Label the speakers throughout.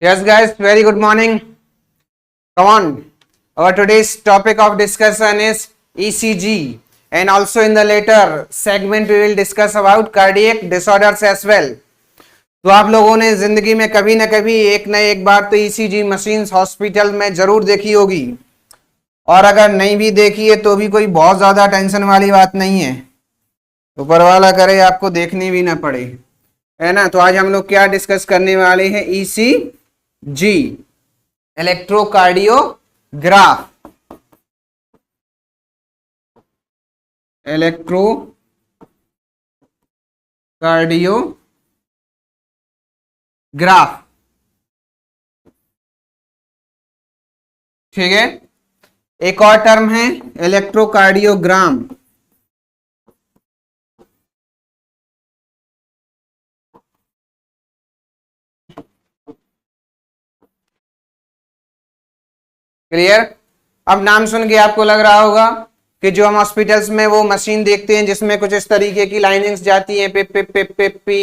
Speaker 1: Yes, guys, very good morning. Come on. Our today's topic of discussion is ECG, and also in the later segment we will discuss about cardiac disorders as well. तो आप लोगों ने जिंदगी में कभी ना कभी एक न एक बार तो ईसीजी मशीन्स हॉस्पिटल में जरूर देखी होगी, और अगर नहीं भी देखी है तो भी कोई बहुत ज्यादा टेंशन वाली बात नहीं है। ऊपर वाला करे आपको देखनी भी ना पड़े, है ना। तो आज हम लोग क्या डिस्कस करने वाले हैं? ECG, electrocardiograph. इलेक्ट्रोकार्डियोग्राफ, ठीक है। एक और टर्म है इलेक्ट्रोकार्डियोग्राम। क्लियर? अब नाम सुन के आपको लग रहा होगा कि जो हम हॉस्पिटल्स में वो मशीन देखते हैं जिसमें कुछ इस तरीके की लाइनिंग्स जाती हैं, पिप पिप पिप पिप पी,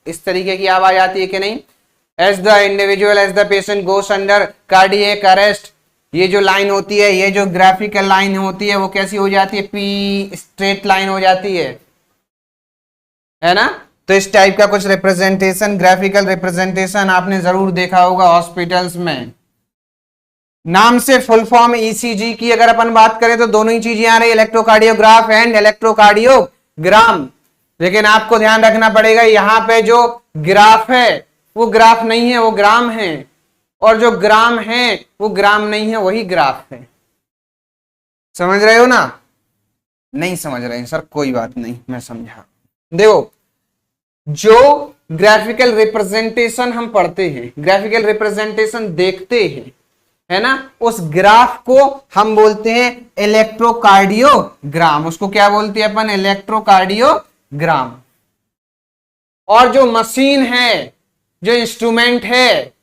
Speaker 1: इस तरीके की आवाज आती है कि नहीं? As the individual, as the patient goes under cardiac arrest, ये जो लाइन होती है, ये जो ग्राफिकल लाइन होती है वो कैसी हो जाती है? पी, स्ट्रेट लाइन हो जाती है ना। तो इस टाइप का कुछ रिप्रेजेंटेशन, ग्राफिकल रिप्रेजेंटेशन आपने जरूर देखा होगा हॉस्पिटल्स में। नाम से फुल फॉर्म ईसीजी की अगर अपन बात करें तो दोनों ही चीजें आ रही, इलेक्ट्रोकार्डियोग्राफ एंड इलेक्ट्रोकार्डियोग्राम। लेकिन आपको ध्यान रखना पड़ेगा, यहां पे जो ग्राफ है वो ग्राफ नहीं है, वो ग्राम है, और जो ग्राम है वो ग्राम नहीं है, वही ग्राफ है। समझ रहे हो ना? नहीं समझ रहे हैं सर, कोई बात नहीं, मैं समझा। देखो, जो ग्राफिकल रिप्रेजेंटेशन हम पढ़ते हैं, ग्राफिकल रिप्रेजेंटेशन देखते हैं, है ना, उस ग्राफ को हम बोलते हैं इलेक्ट्रोकार्डियोग्राम। उसको क्या बोलते हैं अपन? इलेक्ट्रोकार्डियोग्राम। और जो मशीन है, जो इंस्ट्रूमेंट है,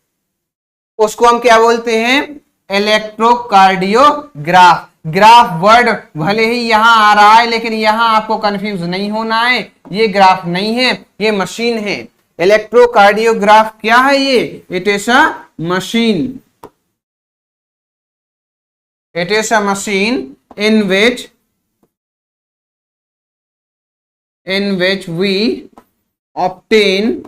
Speaker 1: उसको हम क्या बोलते हैं? इलेक्ट्रोकार्डियोग्राफ। ग्राफ वर्ड भले ही यहां आ रहा है, लेकिन यहां आपको कंफ्यूज नहीं होना है, ये ग्राफ नहीं है, ये मशीन है। इलेक्ट्रोकार्डियोग्राफ क्या है? ये it is a machine. It is a machine in which we obtain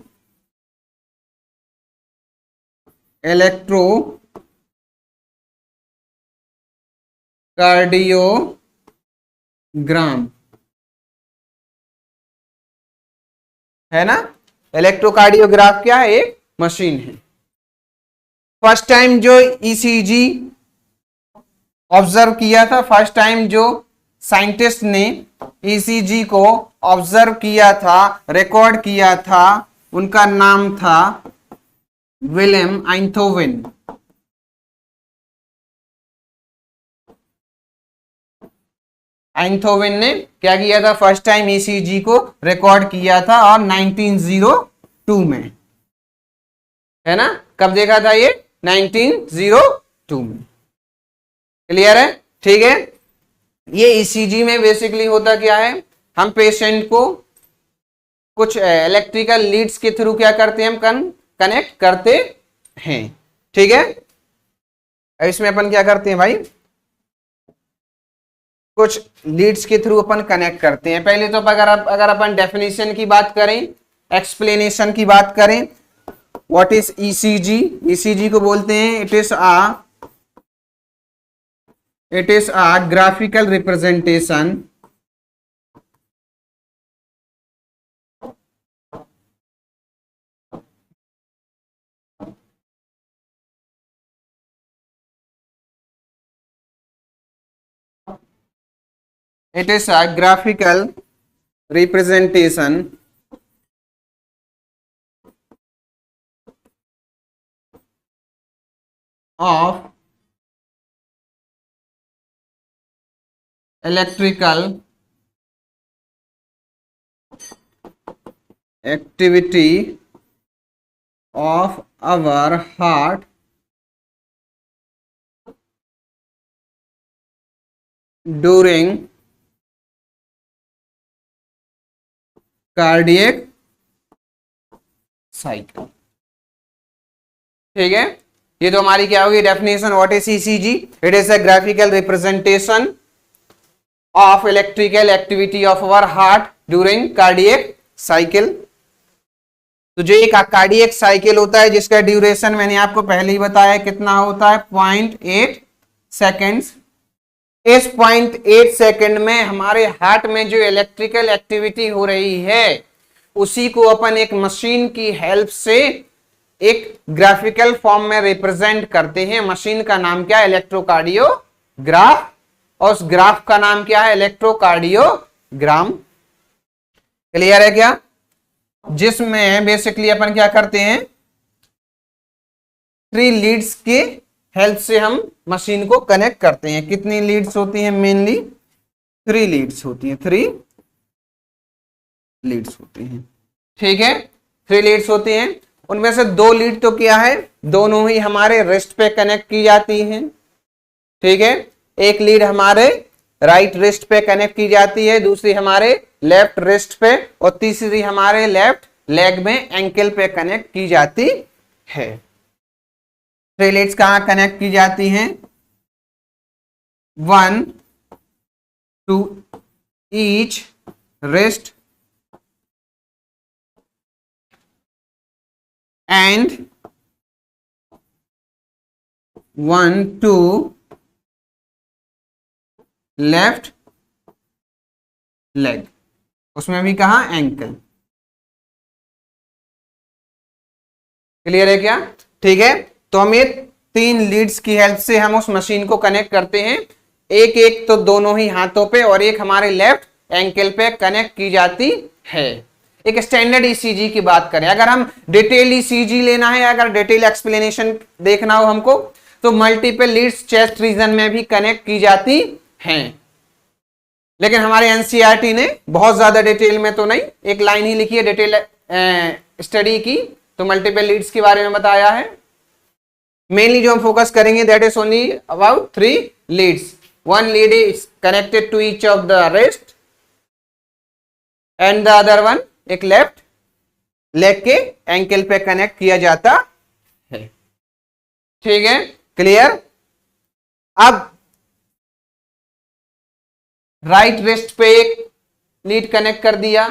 Speaker 1: electrocardiogram, है ना। इलेक्ट्रोकार्डियोग्राफ क्या है? एक मशीन है। फर्स्ट टाइम जो ईसीजी ऑब्जर्व किया था, फर्स्ट टाइम जो साइंटिस्ट ने ईसीजी को ऑब्जर्व किया था, रिकॉर्ड किया था, उनका नाम था विलियम आइंथोवेन। आइंथोवेन ने क्या किया था? फर्स्ट टाइम ईसीजी को रिकॉर्ड किया था, और 1902 में, है ना। कब देखा था ये? 1902 में। क्लियर है? ठीक है। ये ईसीजी में बेसिकली होता क्या है? हम पेशेंट को कुछ इलेक्ट्रिकल लीड्स के थ्रू क्या करते हैं? हम कनेक्ट करते हैं, ठीक है। इसमें अपन क्या करते हैं भाई? कुछ लीड्स के थ्रू अपन कनेक्ट करते हैं। पहले तो अगर अपन डेफिनेशन की बात करें, एक्सप्लेनेशन की बात करें, व्हाट इज ईसीजी? ईसीजी को बोलते हैं it is a graphical representation it is a graphical representation of electrical activity of our heart during cardiac cycle। ठीक है, ये तो हमारी क्या होगी definition. What is ECG? It is a graphical representation of electrical activity of our heart during cardiac cycle. तो जो एक कार्डियक साइकिल होता है जिसका ड्यूरेशन मैंने आपको पहले ही बताया कितना होता है 0.8 सेकेंड्स। इस 0.8 सेकेंड में हमारे हार्ट में जो इलेक्ट्रिकल एक्टिविटी हो रही है उसी को अपन एक मशीन की हेल्प से एक ग्राफिकल फॉर्म में रिप्रेजेंट करते हैं। मशीन का नाम क्या है? इलेक्ट्रोकार्डियोग्राफ। और उस ग्राफ का नाम क्या है? इलेक्ट्रोकार्डियोग्राम। क्लियर है क्या? जिसमें बेसिकली अपन क्या करते हैं 3 लीड्स के हेल्प से हम मशीन को कनेक्ट करते हैं। कितनी लीड्स होती हैं? मेनली 3 लीड्स होती हैं। 3 लीड्स होती हैं। ठीक है, 3 लीड्स होती हैं। उनमें से 2 लीड तो क्या है, दोनों ही हमारे रिस्ट पे कनेक्ट की जाती हैं। ठीक है, एक लीड हमारे राइट रिस्ट पे कनेक्ट की जाती है, दूसरी हमारे लेफ्ट रिस्ट पे, और तीसरी हमारे लेफ्ट लेग में एंकल पे कनेक्ट की जाती है। 3 लीड्स कहां कनेक्ट की जाती हैं? 1 to each wrist and 1 to left leg, उसमें भी कहा एंकल। क्लियर है क्या? ठीक है, तो हम ये 3 लीड्स की हेल्प से हम उस मशीन को कनेक्ट करते हैं। एक एक तो दोनों ही हाथों पे और एक हमारे लेफ्ट एंकल पे कनेक्ट की जाती है। एक स्टैंडर्ड ईसीजी की बात करें, अगर हम डिटेल ईसीजी लेना है, अगर डिटेल एक्सप्लेनेशन देखना हो हमको, तो मल्टीपल लीड्स चेस्ट रीजन में भी कनेक्ट की जाती हैं। लेकिन हमारे एनसीईआरटी ने बहुत ज्यादा डिटेल में तो नहीं, एक लाइन ही लिखी है डिटेल स्टडी की, तो मल्टीपल लीड्स के बारे में बताया है। मेनली जो हम फोकस करेंगे that is only about 3 leads. 1 lead is connected to each of the wrist and the other one एक लेफ्ट लेग के एंकल पे कनेक्ट किया जाता है। ठीक है, क्लियर? अब राइट रिस्ट पे एक लीड कनेक्ट कर दिया,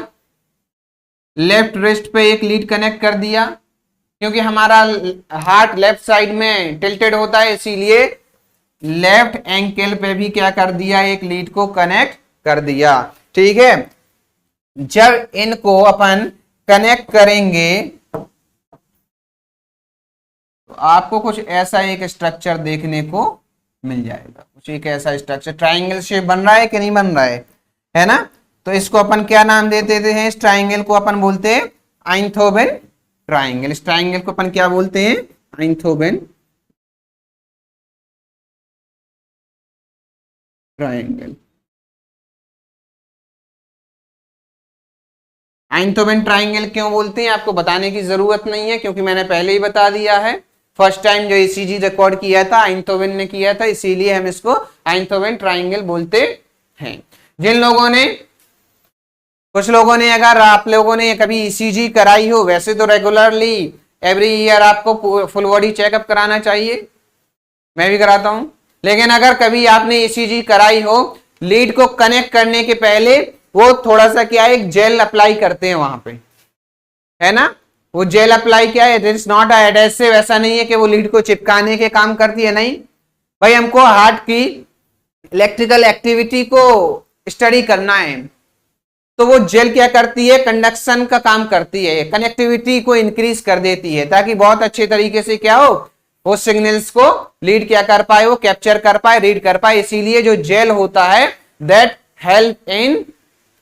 Speaker 1: लेफ्ट रिस्ट पे एक लीड कनेक्ट कर दिया, क्योंकि हमारा हार्ट लेफ्ट साइड में टिल्टेड होता है, इसीलिए लेफ्ट एंकल पे भी क्या कर दिया, एक लीड को कनेक्ट कर दिया। ठीक है, जब इनको अपन कनेक्ट करेंगे तो आपको कुछ ऐसा एक स्ट्रक्चर देखने को मिल जाएगा। कुछ एक ऐसा स्ट्रक्चर ट्राइंगल शेप बन रहा है कि नहीं बन रहा है ना? तो इसको अपन क्या नाम दे देते हैं? इस ट्राइंगल को अपन बोलते हैं आइंथोवेन ट्राइंगल। इस ट्राइंगल को अपन क्या बोलते हैं? आइंथोवेन ट्राइंगल। आइंथोवेन ट्राइंगल क्यों बोलते हैं आपको बताने की जरूरत नहीं है, क्योंकि मैंने पहले ही बता दिया है। फर्स्ट टाइम जो ईसीजी रिकॉर्ड किया था आइंथोवेन ने किया था, इसीलिए हम इसको आइंथोवेन ट्राइंगल बोलते हैं। जिन लोगों ने, कुछ लोगों ने, अगर आप लोगों ने कभी ईसीजी कराई हो, वैसे तो रेगुलरली एवरी ईयर आपको फुल बॉडी चेकअप कराना चाहिए, मैं भी कराता हूं। लेकिन अगर कभी आपने ईसीजी कराई हो, लीड को कनेक्ट करने के पहले वो थोड़ा सा क्या है, एक जेल अप्लाई करते हैं वहां पे, है ना? वो जेल अप्लाई क्या है? It is not adhesive. ऐसा नहीं है कि वो लीड को चिपकाने के काम करती है, नहीं भाई, हमको हार्ट की इलेक्ट्रिकल एक्टिविटी को स्टडी करना है, तो वो जेल क्या करती है? कंडक्शन का काम करती है, कनेक्टिविटी को इंक्रीज कर देती है, ताकि बहुत अच्छे तरीके से क्या हो, वो सिग्नल्स को लीड क्या कर पाए, वो कैप्चर कर पाए, रीड कर पाए। इसीलिए जो जेल होता है that help in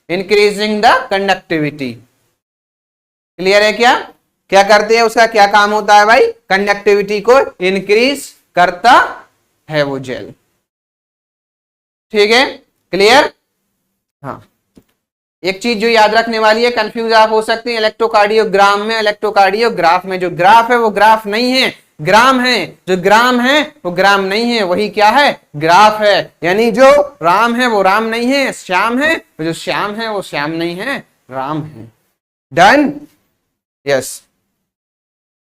Speaker 1: increasing the conductivity. Clear है क्या? क्या करते हैं, उसका क्या काम होता है भाई? कंडक्टिविटी को इंक्रीज करता है वो जेल। ठीक है, क्लियर? हाँ, एक चीज जो याद रखने वाली है, कंफ्यूज आप हो सकते हैं इलेक्ट्रोकार्डियोग्राम में, इलेक्ट्रोकार्डियोग्राफ में। जो ग्राफ है वो ग्राफ नहीं है, ग्राम है। जो ग्राम है वो ग्राम नहीं है, वही क्या है? ग्राफ है। यानी जो राम है वो राम नहीं है, श्याम है। जो श्याम है वो श्याम नहीं है, राम है। डन? यस।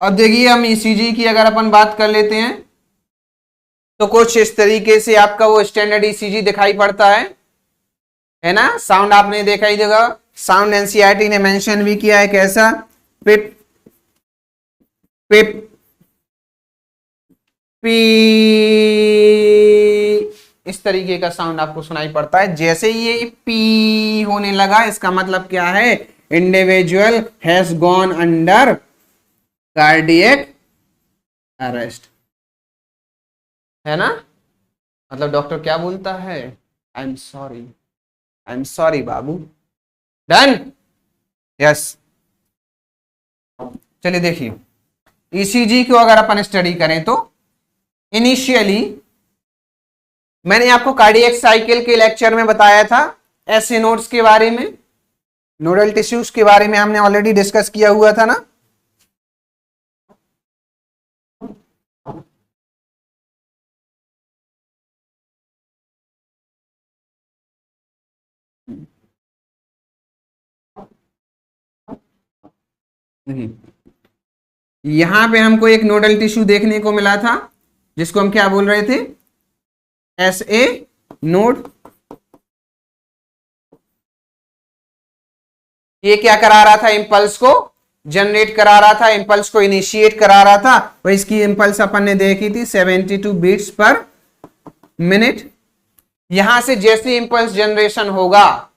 Speaker 1: अब देखिए हम ईसीजी की अगर अपन बात कर लेते हैं तो कुछ इस तरीके से आपका वो स्टैंडर्ड ईसीजी दिखाई पड़ता है ना। साउंड आपने देखा ही होगा, साउंड एनसीईआरटी ने मेंशन भी किया है कैसा, पिप पिप पी, इस तरीके का साउंड आपको सुनाई पड़ता है। जैसे ही ये पी होने लगा इसका मतलब क्या है, individual has gone under cardiac arrest, है ना। मतलब डॉक्टर क्या बोलता है, I am sorry, I am sorry Babu. Done, yes. चलिए देखिए ईसीजी को अगर अपन स्टडी करें तो इनिशियली मैंने आपको कार्डियक साइकिल के लेक्चर में बताया था ऐसे नोड्स के बारे में, नोडल टिश्यूज के बारे में हमने ऑलरेडी डिस्कस किया हुआ था ना। यहां पे हमको एक नोडल टिश्यू देखने को मिला था जिसको हम क्या बोल रहे थे, एस ए नोड। ये क्या करा रहा था, इंपल्स को जनरेट करा रहा था, इंपल्स को इनिशिएट करा रहा था। वह इसकी इंपल्स अपन ने देखी थी 72 बीट्स पर मिनट। यहां से जैसे इंपल्स जनरेशन होगा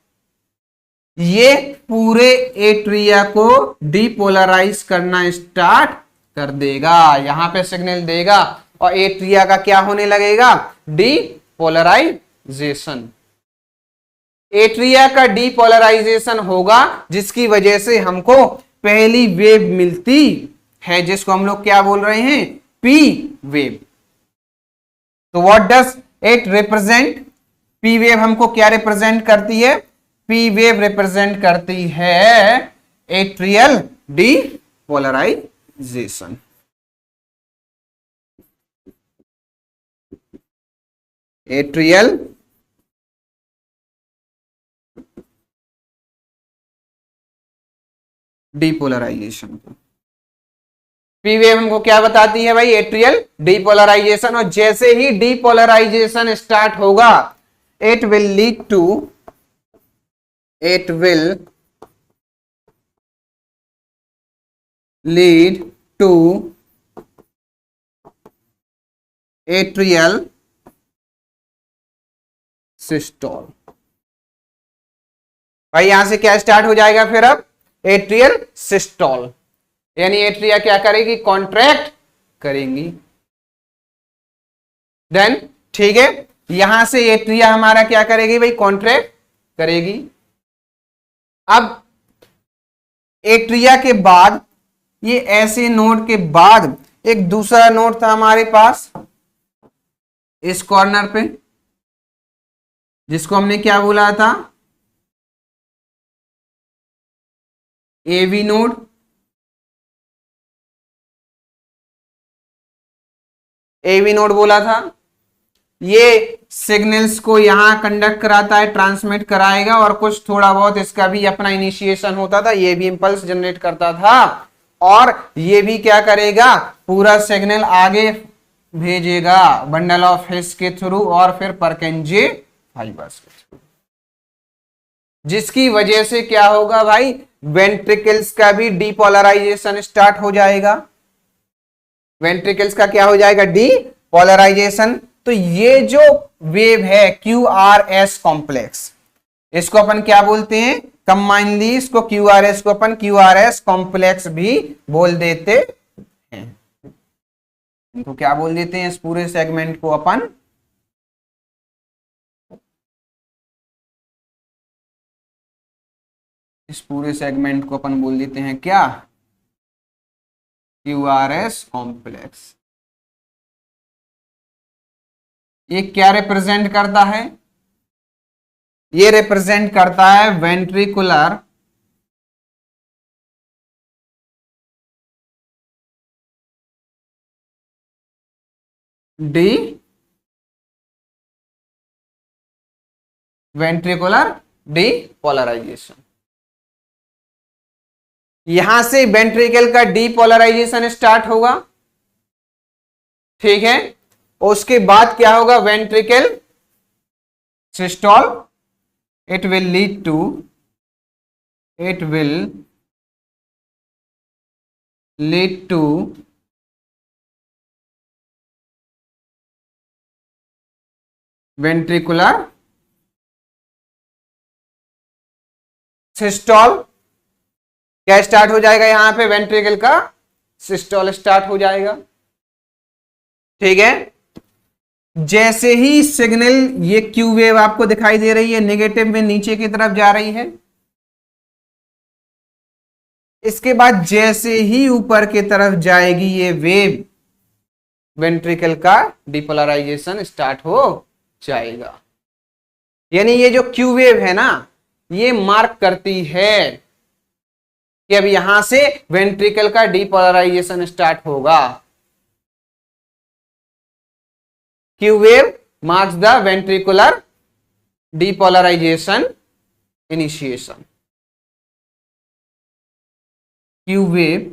Speaker 1: ये पूरे एट्रिया को डीपोलराइज करना स्टार्ट कर देगा, यहां पे सिग्नल देगा और एट्रिया का क्या होने लगेगा, डीपोलराइजेशन। एट्रिया का डीपोलराइजेशन होगा जिसकी वजह से हमको पहली वेव मिलती है जिसको हम लोग क्या बोल रहे हैं, पी वेव। तो what does it represent, P wave हमको क्या रिप्रेजेंट करती है, पी वेव रिप्रेजेंट करती है एट्रियल डीपोलराइजेशन। एट्रियल डीपोलराइजेशन को, पी वेव हमको क्या बताती है भाई, एट्रियल डीपोलराइजेशन। और जैसे ही डीपोलराइजेशन स्टार्ट होगा it will lead to, it will lead to atrial systole। भाई यहां से क्या स्टार्ट हो जाएगा फिर, अब एट्रियल सिस्टोल, यानी एट्रिया क्या करेगी, कॉन्ट्रैक्ट करेंगी। देन ठीक है, यहां से एट्रिया हमारा क्या करेगी भाई, कॉन्ट्रैक्ट करेगी। अब एट्रिया के बाद ये ऐसे नोड के बाद एक दूसरा नोड था हमारे पास इस कॉर्नर पे जिसको हमने क्या बोला था, एवी नोड। एवी नोड बोला था, ये सिग्नल्स को यहां कंडक्ट कराता है, ट्रांसमिट कराएगा और कुछ थोड़ा बहुत इसका भी अपना इनिशिएशन होता था, ये भी इंपल्स जनरेट करता था और ये भी क्या करेगा, पूरा सिग्नल आगे भेजेगा बंडल ऑफ हिस के थ्रू और फिर परकेंजे फाइबर्स के थ्रू, जिसकी वजह से क्या होगा भाई, वेंट्रिकल्स का भी डीपोलराइजेशन स्टार्ट हो जाएगा। वेंट्रिकल्स का क्या हो जाएगा, डीपोलराइजेशन। तो ये जो वेव है QRS कॉम्प्लेक्स, इसको अपन क्या बोलते हैं, कंबाइनली इसको QRS को अपन QRS कॉम्प्लेक्स भी बोल देते हैं। इनको क्या बोल देते हैं, इस पूरे सेगमेंट को अपन बोल देते हैं क्या, QRS कॉम्प्लेक्स। ये क्या रिप्रेजेंट करता है, ये रिप्रेजेंट करता है वेंट्रिकुलर डी वेंट्रिकुलर डीपोलराइजेशन। यहां से वेंट्रिकल का डीपोलराइजेशन स्टार्ट होगा, ठीक है। उसके बाद क्या होगा, ventricle systole, it will lead to, it will lead to ventricular systole. क्या स्टार्ट हो जाएगा यहां पे, वेंट्रिकल का सिस्टोल स्टार्ट हो जाएगा, ठीक है। जैसे ही सिग्नल, ये क्यू वेव आपको दिखाई दे रही है, नेगेटिव में नीचे की तरफ जा रही है। इसके बाद जैसे ही ऊपर की तरफ जाएगी ये वेव, वेंट्रिकल का डिपोलराइजेशन स्टार्ट हो जाएगा। यानी ये जो क्यू वेव है ना, ये मार्क करती है कि अब यहां से वेंट्रिकल का डिपोलराइजेशन स्टार्ट होगा। Q wave marks the ventricular depolarization initiation. Q wave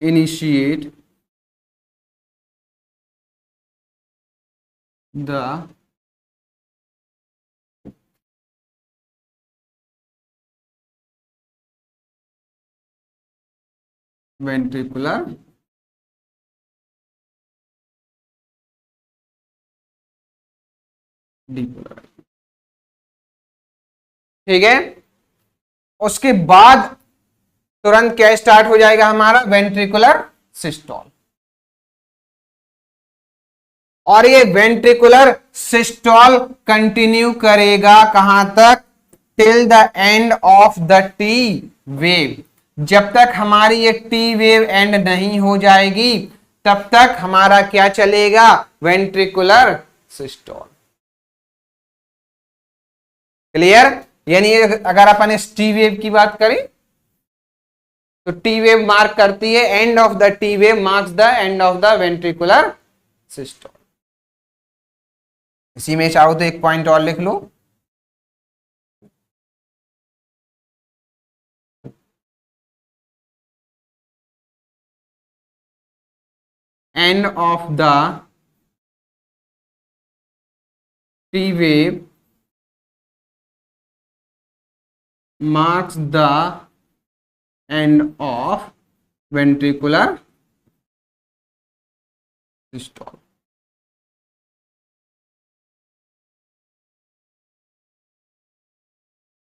Speaker 1: initiate the ventricular depolarization, ठीक है। उसके बाद तुरंत क्या स्टार्ट हो जाएगा हमारा, वेंट्रिकुलर सिस्टोल। और ये वेंट्रिकुलर सिस्टोल कंटिन्यू करेगा कहां तक, till the end of the T wave. जब तक हमारी ये टी वेव एंड नहीं हो जाएगी तब तक हमारा क्या चलेगा, वेंट्रिकुलर सिस्टोल। क्लियर। यानी अगर अपन इस टी वेव की बात करें तो टी वेव मार्क करती है, end of the T wave marks the end of the ventricular systole. इसी में चाहो तो एक पॉइंट और लिख लो, end of the T wave marks the end of ventricular systole.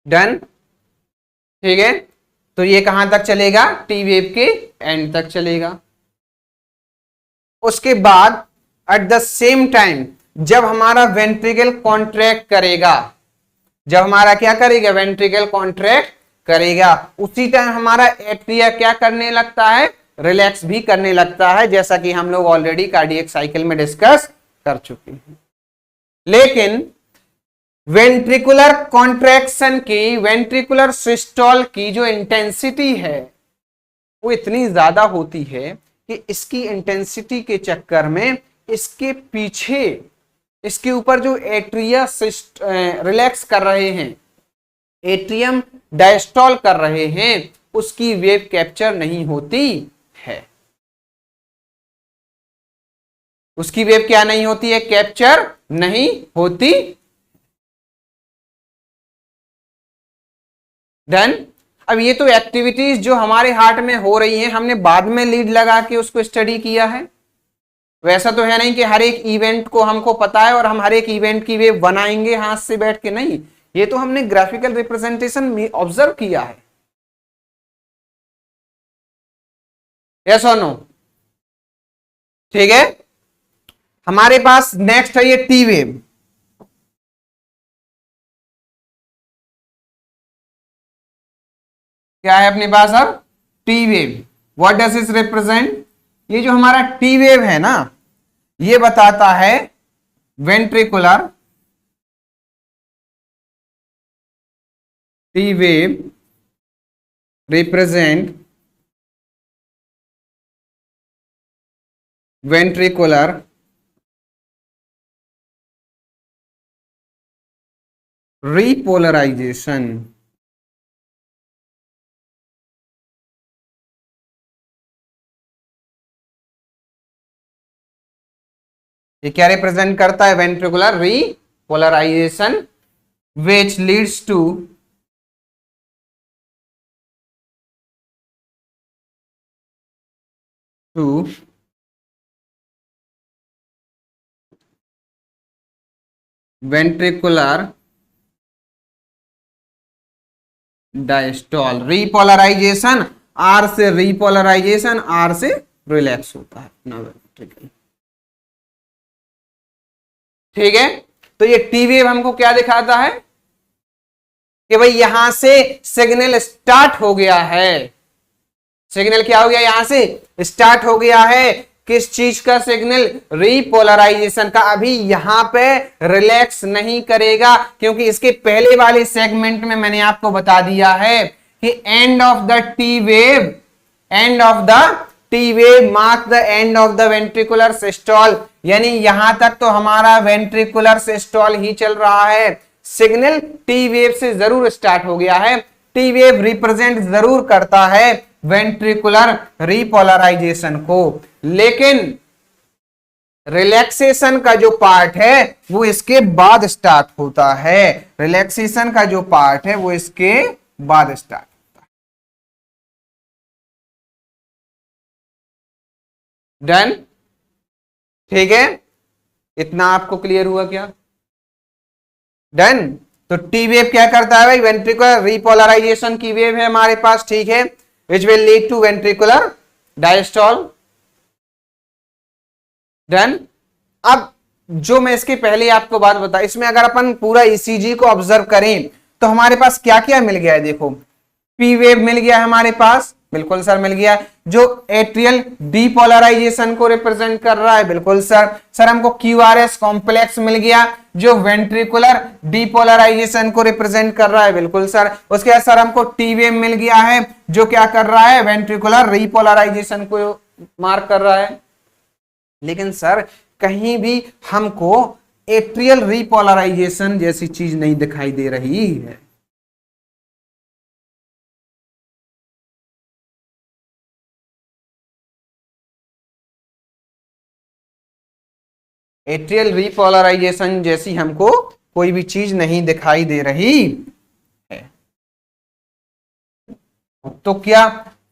Speaker 1: Done, ठीक है। तो ये कहां तक चलेगा, टी वेव के एंड तक चलेगा। उसके बाद एट द सेम टाइम जब हमारा वेंट्रिकल कॉन्ट्रैक्ट करेगा, जब हमारा क्या करेगा, वेंट्रिकल कॉन्ट्रैक्ट करेगा, उसी टाइम हमारा एट्रिया क्या करने लगता है, रिलैक्स भी करने लगता है, जैसा कि हम लोग ऑलरेडी कार्डियक साइकिल में डिस्कस कर चुके हैं। लेकिन वेंट्रिकुलर कॉन्ट्रैक्शन की, वेंट्रिकुलर सिस्टोल की जो इंटेंसिटी है वो इतनी ज्यादा होती है कि इसकी इंटेंसिटी के चक्कर में इसके पीछे, इसके ऊपर जो एट्रिया रिलैक्स कर रहे हैं, एट्रियम डायस्टॉल कर रहे हैं, उसकी वेव कैप्चर नहीं होती है। उसकी वेव क्या नहीं होती है, कैप्चर नहीं होती। डन। अब ये तो एक्टिविटीज जो हमारे हार्ट में हो रही हैं, हमने बाद में लीड लगा के उसको स्टडी किया है। वैसा तो है नहीं कि हर एक इवेंट को हमको पता है और हम हर एक इवेंट की वेव बनाएंगे हाथ से बैठ के, नहीं। ये तो हमने ग्राफिकल रिप्रेजेंटेशन में ऑब्जर्व किया है। यस और नो, ठीक है। हमारे पास नेक्स्ट है ये टी वेव। क्या है अपने पास अब, T wave. What does it represent, ये जो हमारा टी वेव है ना, ये बताता है ventricular T wave represent ventricular repolarisation. ये क्या रिप्रेजेंट करता है? Ventricular repolarisation which leads to ventricular diastole. Repolarisation, आर से रीपोलराइजेशन, आर से रिलैक्स होता है अपना वेंट्रिकल। ठीक है, तो ये टी वेव हमको क्या दिखाता है कि भाई यहां से सिग्नल स्टार्ट हो गया है। सिग्नल क्या हो गया? यहां से स्टार्ट हो गया है। किस चीज का सिग्नल? रीपोलराइजेशन का। अभी यहां पे रिलैक्स नहीं करेगा, क्योंकि इसके पहले वाले सेगमेंट में मैंने आपको बता दिया है कि and of the T wave, and of the T wave mark the end of the ventricular systole. यानी यहां तक तो हमारा वेंट्रिकुलर सिस्टोल ही चल रहा है। सिग्नल टी वेव से जरूर स्टार्ट हो गया है। टी वेव रिप्रेजेंट जरूर करता है वेंट्रिकुलर रीपोलराइजेशन को, लेकिन रिलैक्सेशन का जो पार्ट है वो इसके बाद स्टार्ट होता है। रिलैक्सेशन का जो पार्ट है वो इसके बाद स्टार्ट होता है। डन? ठीक है, इतना आपको क्लियर हुआ क्या? डन? तो टी वेव क्या करता है भाई? वेंट्रिकुलर रीपोलराइजेशन की वेव है हमारे पास, ठीक है, which will lead to ventricular diastole. Done? अब जो मैं इसके पहले आपको बात बता, इसमें अगर अपन पूरा ईसीजी को ऑब्जर्व करें तो हमारे पास क्या क्या मिल गया है? देखो, पी वेव मिल गया है हमारे पास, बिल्कुल सर मिल गया, जो एट्रियल डीपोलराइजेशन को रिप्रेजेंट कर रहा है, बिल्कुल सर। सर हमको क्यूआरएस कॉम्प्लेक्स मिल गया जो वेंट्रिकुलर डीपोलराइजेशन को रिप्रेजेंट कर रहा है, बिल्कुल सर। उसके बाद सर हमको टी वेव मिल गया है जो क्या कर रहा है? वेंट्रिकुलर रीपोलराइजेशन को मार्क कर रहा है। लेकिन सर कहीं भी हमको एट्रियल रीपोलराइजेशन जैसी चीज नहीं दिखाई दे रही है। एट्रियल रीपोलराइजेशन जैसी हमको कोई भी चीज नहीं दिखाई दे रही है। तो क्या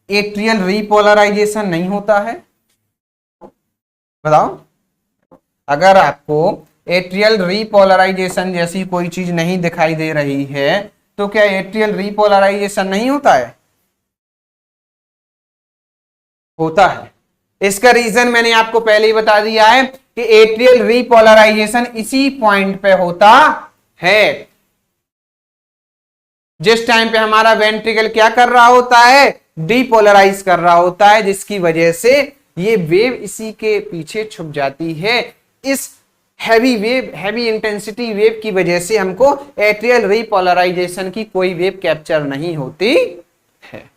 Speaker 1: एट्रियल रीपोलराइजेशन नहीं होता है? बताओ, अगर आपको एट्रियल रीपोलराइजेशन जैसी कोई चीज नहीं दिखाई दे रही है तो क्या एट्रियल रीपोलराइजेशन नहीं होता है? होता है। इसका रीजन मैंने आपको पहले ही बता दिया है कि एट्रियल रीपोलराइजेशन इसी पॉइंट पे होता है जिस टाइम पे हमारा वेंट्रिकल क्या कर रहा होता है? डीपोलराइज कर रहा होता है, जिसकी वजह से ये वेव इसी के पीछे छुप जाती है। इस heavy wave, heavy intensity wave की वजह से हमको एट्रियल रीपोलराइजेशन की कोई वेव कैप्चर नहीं होती है।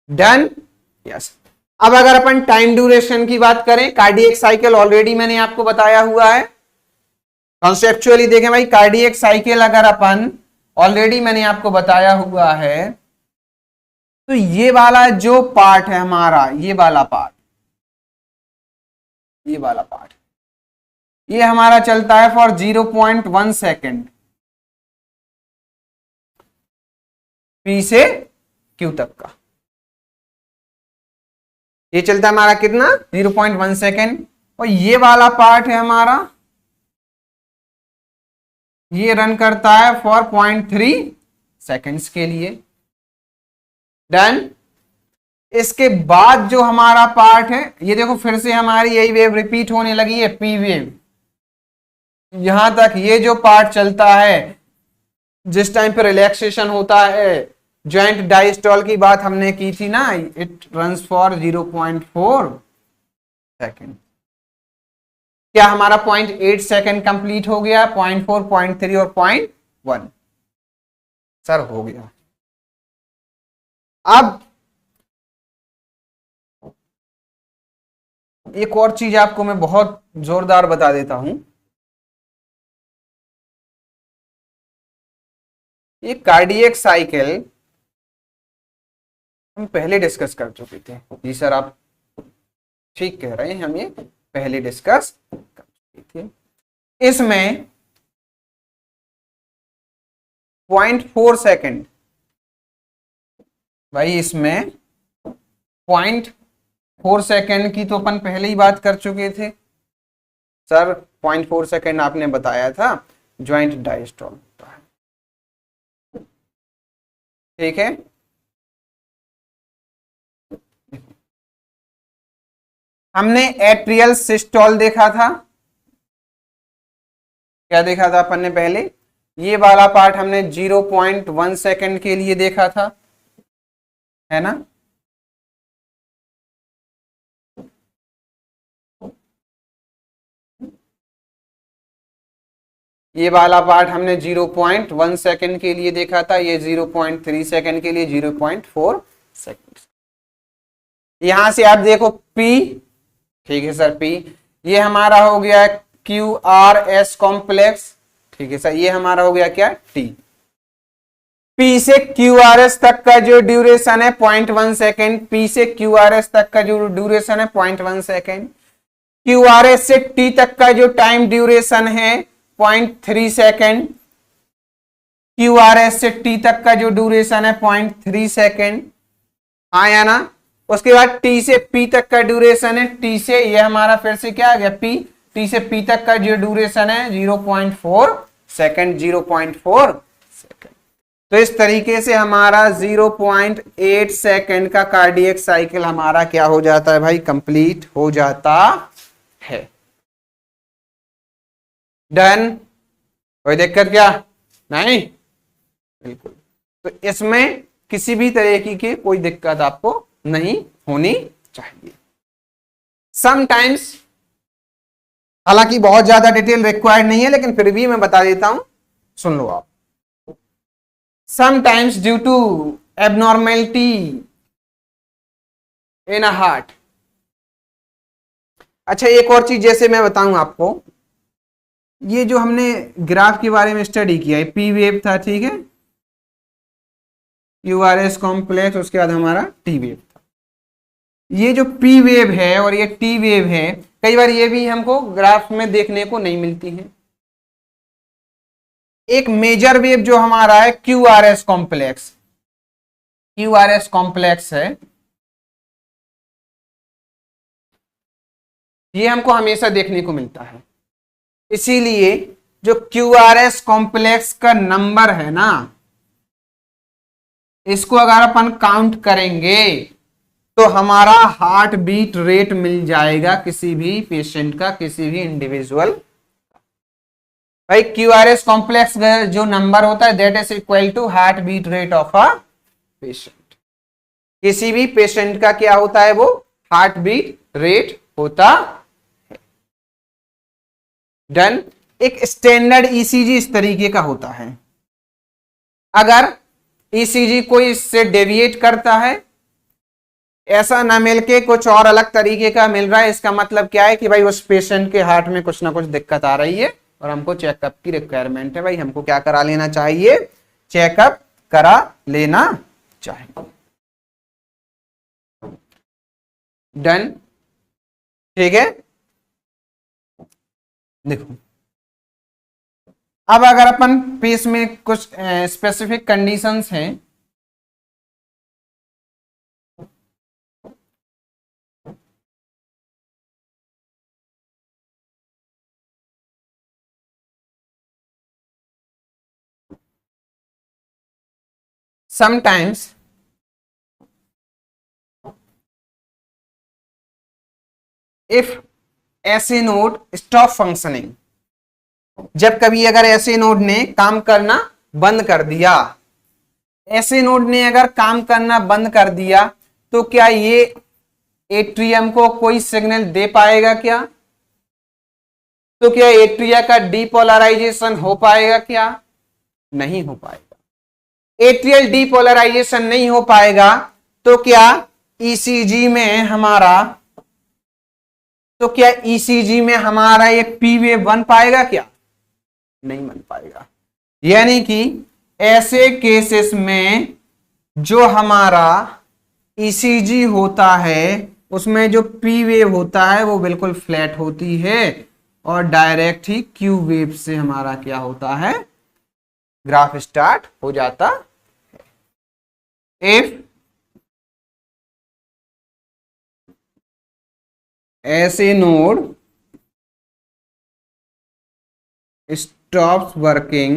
Speaker 1: डन? यस। अब अगर अपन टाइम ड्यूरेशन की बात करें, कार्डियक साइकिल ऑलरेडी मैंने आपको बताया हुआ है। कॉन्सेप्चुअली देखें भाई, कार्डियक साइकिल अगर अपन ऑलरेडी मैंने आपको बताया हुआ है, तो ये वाला जो पार्ट है हमारा, ये वाला पार्ट, ये वाला पार्ट, ये हमारा चलता है फॉर 0.1 सेकेंड, पी से क्यू तक का। ये चलता है हमारा कितना? 0.1 सेकेंड। और ये वाला पार्ट है हमारा, ये रन करता है फॉर 0.3 सेकेंड्स के लिए। डन? इसके बाद जो हमारा पार्ट है, ये देखो फिर से हमारी यही वेव रिपीट होने लगी है, पी वेव। यहां तक ये जो पार्ट चलता है, जिस टाइम पे रिलैक्सेशन होता है, जॉइंट डायस्टॉल की बात हमने की थी ना, इट रन्स फॉर 0.4 सेकेंड। क्या हमारा 0.8 सेकेंड कंप्लीट हो गया? 0.4, 0.3 और 0.1 सर हो गया। अब एक और चीज आपको मैं बहुत जोरदार बता देता हूं। ये कार्डियक साइकिल हम पहले डिस्कस कर चुके थे। जी सर आप ठीक कह रहे हैं, हम ये पहले डिस्कस कर चुके थे। इसमें 0.4 सेकेंड, भाई इसमें 0.4 सेकेंड की तो अपन पहले ही बात कर चुके थे सर। 0.4 सेकेंड आपने बताया था ज्वाइंट डायस्टॉल होता है, ठीक है। हमने एट्रियल सिस्टोल देखा था, क्या देखा था अपन ने पहले, ये वाला पार्ट हमने 0.1 सेकेंड के लिए देखा था, है ना। ये वाला पार्ट हमने 0.1 सेकेंड के लिए देखा था, ये 0.3 सेकेंड के लिए 0.4 सेकेंड। यहां से आप देखो P, ठीक है सर P, ये हमारा हो गया QRS कॉम्प्लेक्स, ठीक है सर। ये हमारा हो गया क्या T। P से QRS तक का जो ड्यूरेशन है 0.1 सेकेंड, P से QRS तक का जो ड्यूरेशन है 0.1 सेकेंड, QRS से T तक का जो टाइम ड्यूरेशन है 0.3 सेकेंड, QRS से T तक का जो ड्यूरेशन है 0.3 सेकेंड, आया ना। उसके बाद T से P तक का ड्यूरेशन है, T से ये हमारा फिर से क्या आ गया P, T से P तक का जो ड्यूरेशन है 0.4 सेकेंड, 0.4 सेकेंड। तो इस तरीके से हमारा 0.8 सेकेंड का कार्डियक साइकिल हमारा क्या हो जाता है भाई, कंप्लीट हो जाता है। डन, कोई दिक्कत क्या नहीं, बिल्कुल। तो इसमें किसी भी तरह की कोई दिक्कत आपको नहीं होनी चाहिए। समटाइम्स, हालांकि बहुत ज्यादा डिटेल रिक्वायर्ड नहीं है, लेकिन फिर भी मैं बता देता हूं, सुन लो आप। Sometimes due to abnormality in a heart. अच्छा एक और चीज जैसे मैं बताऊं आपको, ये जो हमने ग्राफ के बारे में स्टडी किया है, पी वेव था, ठीक है, QRS कॉम्प्लेक्स, उसके बाद हमारा टी वेव था। ये जो पी वेव है और ये टी वेव है, कई बार ये भी हमको ग्राफ में देखने को नहीं मिलती है। एक मेजर वेव जो हमारा है QRS कॉम्प्लेक्स, QRS कॉम्प्लेक्स है, ये हमको हमेशा देखने को मिलता है। इसीलिए जो QRS कॉम्प्लेक्स का नंबर है ना, इसको अगर अपन काउंट करेंगे तो हमारा हार्ट बीट रेट मिल जाएगा किसी भी पेशेंट का, किसी भी इंडिविजुअल। भाई QRS कॉम्प्लेक्स जो नंबर होता है that is equal to heart beat rate of a patient. किसी भी पेशेंट का क्या होता है, वो हार्ट बीट रेट होता है। डन। एक स्टैंडर्ड ECG इस तरीके का होता है, अगर ECG कोई इससे डेविएट करता है, ऐसा ना मिलके कुछ और अलग तरीके का मिल रहा है, इसका मतलब क्या है कि भाई उस पेशेंट के हार्ट में कुछ ना कुछ दिक्कत आ रही है और हमको चेकअप की रिक्वायरमेंट है। भाई हमको क्या करा लेना चाहिए, चेकअप करा लेना चाहिए। डन, ठीक है। देखो अब अगर अपन पेश में कुछ स्पेसिफिक कंडीशंस हैं, sometimes if ऐसे नोड स्टॉप फंक्शनिंग, जब कभी अगर ऐसे नोड ने काम करना बंद कर दिया, ऐसे नोड ने अगर काम करना बंद कर दिया, तो क्या ये एट्रियम को कोई सिग्नल दे पाएगा क्या? तो क्या एट्रिया का डीपोलराइजेशन हो पाएगा क्या? नहीं हो पाएगा। एट्रियल डीपोलराइजेशन नहीं हो पाएगा तो क्या ईसीजी में हमारा, तो क्या ईसीजी में हमारा ये पी वेव बन पाएगा क्या? नहीं बन पाएगा। यानी कि ऐसे केसेस में जो हमारा ईसीजी होता है उसमें जो पी वेव होता है वो बिल्कुल फ्लैट होती है और डायरेक्ट ही क्यू वेव से हमारा क्या होता है, ग्राफ स्टार्ट हो जाता है। इफ ऐसे node stops working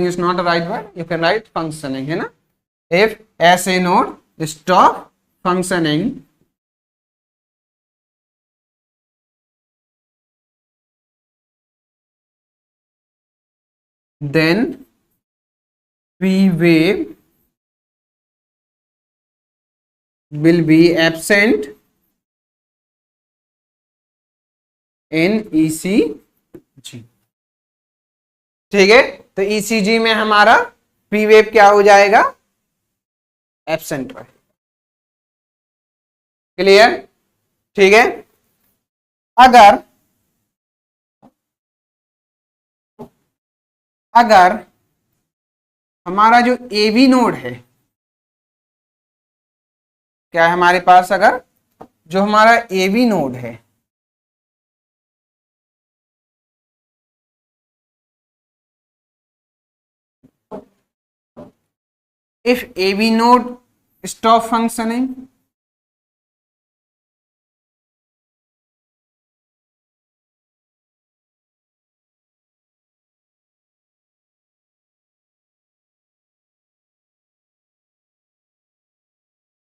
Speaker 1: is not a right word, you can write functioning, है ना। if ऐसे node stop functioning then p wave will be absent in ECG। ठीक है, तो ECG में हमारा पी वेव क्या हो जाएगा, एब्सेंट रहेगा। क्लियर, ठीक है। अगर अगर हमारा जो एबी नोड है, क्या है हमारे पास, अगर जो हमारा एबी नोड है if AB node stop functioning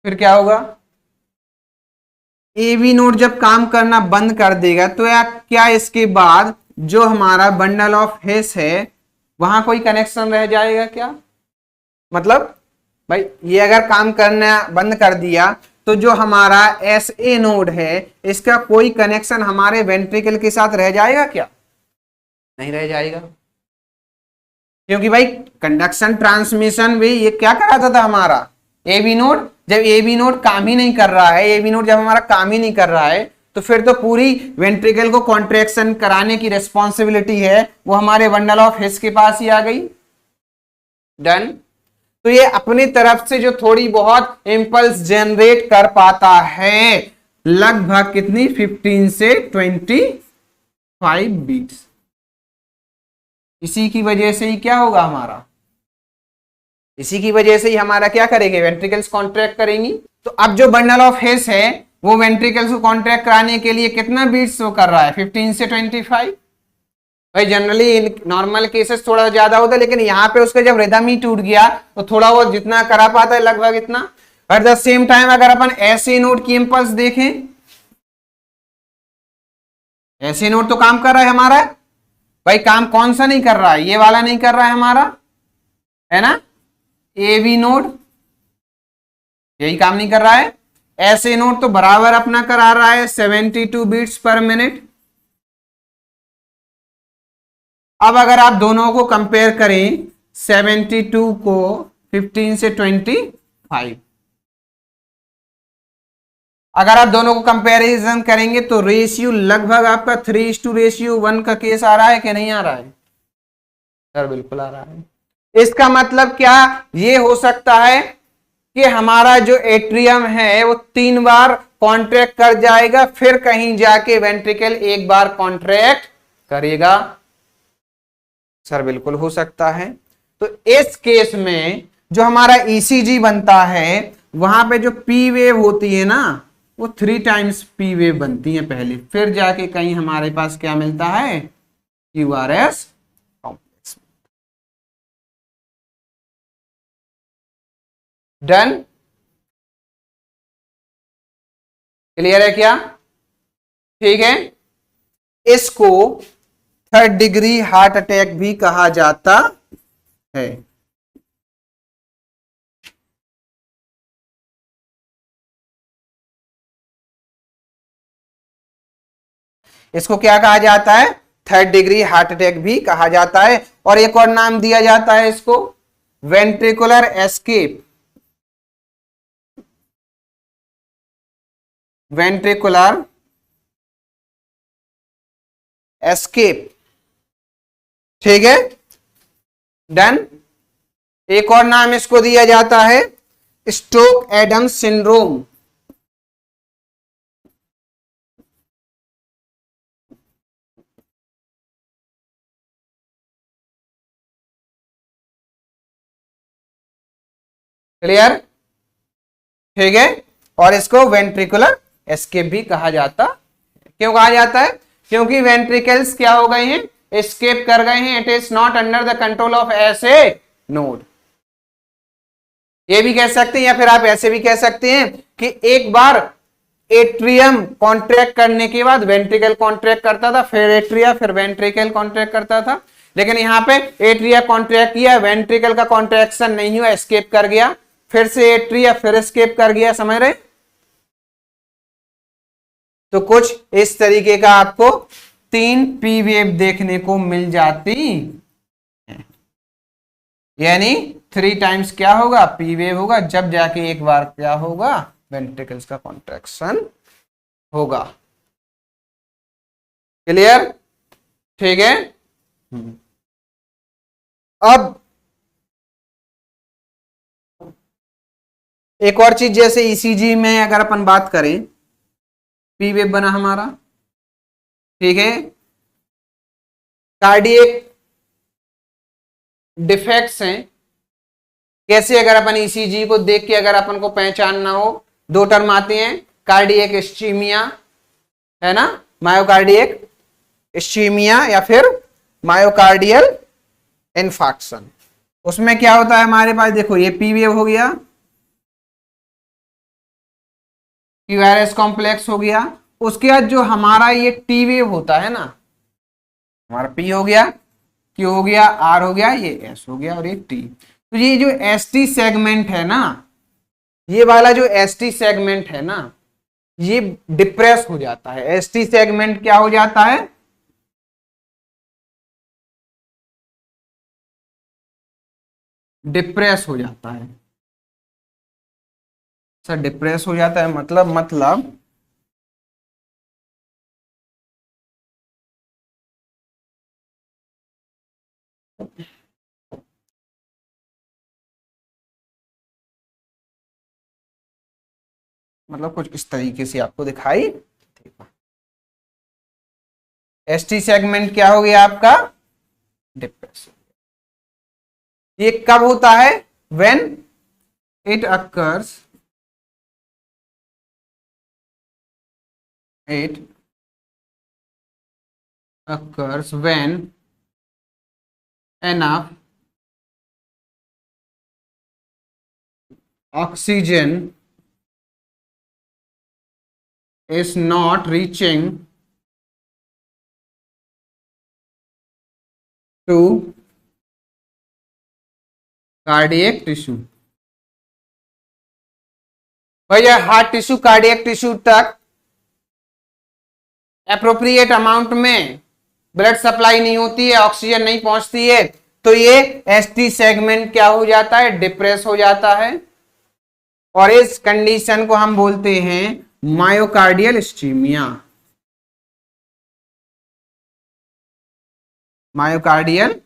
Speaker 1: फिर क्या होगा, AB नोड जब काम करना बंद कर देगा तो या क्या इसके बाद जो हमारा बंडल ऑफ हेस है वहां कोई कनेक्शन रह जाएगा क्या, मतलब भाई ये अगर काम करना बंद कर दिया तो जो हमारा एस ए नोड है इसका कोई कनेक्शन हमारे वेंट्रिकल के साथ रह जाएगा क्या, नहीं रह जाएगा। क्योंकि भाई कंडक्शन ट्रांसमिशन भी ये क्या कराता था हमारा एबी नोड, जब एबी नोड काम ही नहीं कर रहा है, एबी नोड जब हमारा काम ही नहीं कर रहा है तो फिर तो पूरी वेंट्रिकल को कॉन्ट्रैक्शन कराने की रिस्पॉन्सिबिलिटी है वो हमारे बंडल ऑफ हिस के पास ही आ गई। डन। तो ये अपनी तरफ से जो थोड़ी बहुत इंपल्स जनरेट कर पाता है लगभग कितनी 15 से 25 बीट्स, इसी की वजह से ही क्या होगा हमारा, इसी की वजह से ही हमारा क्या करेंगे, वेंट्रिकल्स कॉन्ट्रैक्ट करेंगी। तो अब जो बंडल ऑफ हेस है वो वेंट्रिकल्स को कॉन्ट्रैक्ट कराने के लिए कितना बीट्स शो कर रहा है, 15 से 25। भाई जनरली नॉर्मल केसेस थोड़ा ज्यादा होता है लेकिन यहाँ पे उसका जब रिदम ही टूट गया तो थोड़ा वो जितना करा पाता है लगभग इतना। एट द सेम टाइम अगर अपन ऐसे नोड की इंपल्स देखें, ऐसे नोड तो काम कर रहा है हमारा, भाई काम कौन सा नहीं कर रहा है, ये वाला नहीं कर रहा है हमारा, है ना, ए बी नोड यही काम नहीं कर रहा है। ऐसे नोड तो बराबर अपना करा रहा है 72 बीट्स पर मिनट। अब अगर आप दोनों को कंपेयर करें 72 को 15 से 25, अगर आप दोनों को कंपैरिजन करेंगे तो रेशियो लगभग आपका 3:1 का केस आ रहा है कि नहीं आ रहा है, सर बिल्कुल आ रहा है। इसका मतलब क्या ये हो सकता है कि हमारा जो एट्रियम है वो 3 बार कॉन्ट्रैक्ट कर जाएगा फिर कहीं जाके वेंट्रिकल एक बार कॉन्ट्रैक्ट करेगा, सर बिल्कुल हो सकता है। तो इस केस में जो हमारा ईसीजी बनता है वहां पे जो पी वेव होती है ना वो 3 टाइम्स पी वेव बनती है पहले, फिर जाके कहीं हमारे पास क्या मिलता है, क्यूआरएस कॉम्प्लेक्स। डन, क्लियर है क्या, ठीक है। इसको 3rd डिग्री हार्ट अटैक भी कहा जाता है। इसको क्या कहा जाता है, 3rd डिग्री हार्ट अटैक भी कहा जाता है। और एक और नाम दिया जाता है इसको वेंट्रिकुलर एस्केप, वेंट्रिकुलर एस्केप। ठीक है, डन। एक और नाम इसको दिया जाता है स्टोक एडम्स सिंड्रोम। क्लियर, ठीक है। और इसको वेंट्रिकुलर एस्केप भी कहा जाता। क्यों कहा जाता है? क्योंकि वेंट्रिकल्स क्या हो गए हैं, एस्केप कर गए हैं। It is not under the control of ऐसे नोड। ये भी कह सकते हैं, या फिर आप ऐसे भी कह सकते हैं कि एक बार एट्रियम कॉन्ट्रैक्ट करने के बाद वेंट्रिकल कॉन्ट्रैक्ट करता था, फिर एट्रिया, फिर वेंट्रिकल कॉन्ट्रैक्ट करता था। लेकिन यहां पे एट्रिया कॉन्ट्रैक्ट किया, वेंट्रिकल का कॉन्ट्रैक्शन नहीं हुआ, एस्केप कर गया, फिर से एट्रिया, फिर एस्केप कर गया। समझ रहे? तो कुछ इस तरीके का आपको 3 पी वेव देखने को मिल जाती है। यानी 3 टाइम्स क्या होगा, पी वेव होगा, जब जाके एक बार क्या होगा, वेंट्रिकल्स का कॉन्ट्रैक्शन होगा। क्लियर, ठीक है। अब एक और चीज, जैसे ईसीजी में अगर अपन बात करें, पी वेव बना हमारा, ठीक है। कार्डियक डिफेक्ट्स हैं। कैसे? अगर अपन ईसीजी को देख के अगर अपन को पहचानना हो, 2 टर्म आते हैं, कार्डियक इस्चीमिया, है ना, मायोकार्डियक इस्चीमिया, या फिर मायोकार्डियल इन्फार्क्शन। उसमें क्या होता है हमारे पास, देखो ये पी वेव हो गया, क्यूआरएस कॉम्प्लेक्स हो गया, उसके बाद जो हमारा ये टी वेव होता है ना, हमारा पी हो गया, क्यू हो गया, आर हो गया, ये एस हो गया, और ये टी। तो ये जो एस टी सेगमेंट है ना, ये वाला जो एस टी सेगमेंट है ना, ये डिप्रेस हो जाता है। एस टी सेगमेंट क्या हो जाता है, डिप्रेस हो जाता है। सर डिप्रेस हो जाता है मतलब कुछ इस तरीके से आपको दिखाई देगा। एसटी सेगमेंट क्या हो गया आपका, डिप्रेस। ये कब होता है, when it occurs, it occurs when enough oxygen is not reaching to cardiac tissue। भैया हार्ट टिश्यू कार्डियक टिश्यू तक एप्रोप्रिएट अमाउंट में ब्लड सप्लाई नहीं होती है, ऑक्सीजन नहीं पहुंचती है, तो ये एसटी सेगमेंट क्या हो जाता है, डिप्रेस हो जाता है। और इस कंडीशन को हम बोलते हैं myocardial ischaemia. Myocardial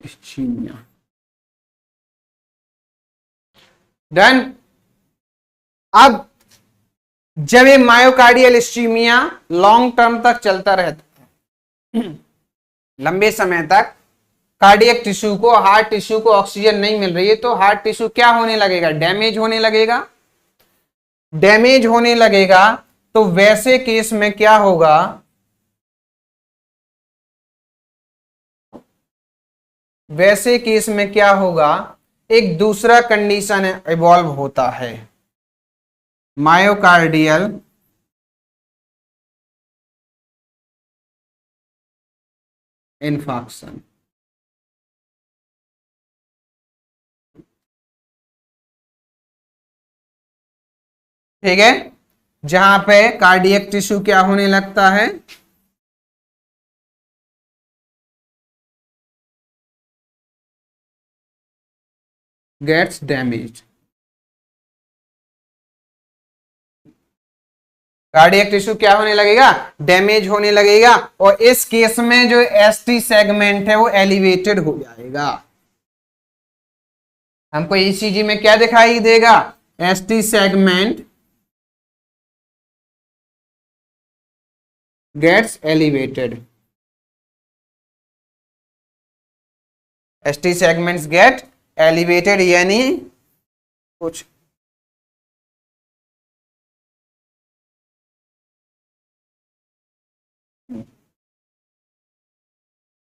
Speaker 1: ischaemia, done. अब जब ये मायोकार्डियल इस्चीमिया लॉन्ग टर्म तक चलता रहता है, लंबे समय तक कार्डियक टिश्यू को, हार्ट टिश्यू को ऑक्सीजन नहीं मिल रही है, तो हार्ट टिश्यू क्या होने लगेगा, डैमेज होने लगेगा। डैमेज होने लगेगा तो वैसे केस में क्या होगा, वैसे केस में क्या होगा, एक दूसरा कंडीशन इवॉल्व होता है, मायोकार्डियल इन्फार्क्शन। ठीक है, जहां पे कार्डियक टिश्यू क्या होने लगता है, गेट्स डैमेज। कार्डियक टिश्यू क्या होने लगेगा, डैमेज होने लगेगा, और इस केस में जो एसटी सेगमेंट है वो एलिवेटेड हो जाएगा। हमको ईसीजी में क्या दिखाई देगा, ST segment gets elevated, ST segments get elevated, यानी कुछ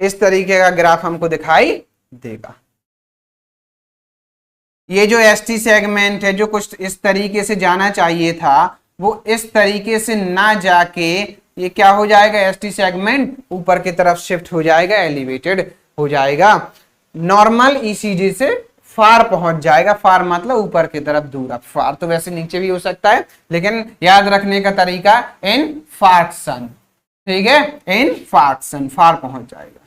Speaker 1: इस तरीके का ग्राफ हमको दिखाई देगा। ये जो एसटी सेगमेंट है जो कुछ इस तरीके से जाना चाहिए था वो इस तरीके से ना जाके ये क्या हो जाएगा, एसटी सेगमेंट ऊपर की तरफ शिफ्ट हो जाएगा, एलिवेटेड हो जाएगा, नॉर्मल ईसीजी से फार पहुंच जाएगा। फार मतलब ऊपर की तरफ दूर। अब फार तो वैसे नीचे भी हो सकता है, लेकिन याद रखने का तरीका इनफार्क्शन, ठीक है, इनफार्क्शन, फार पहुंच जाएगा।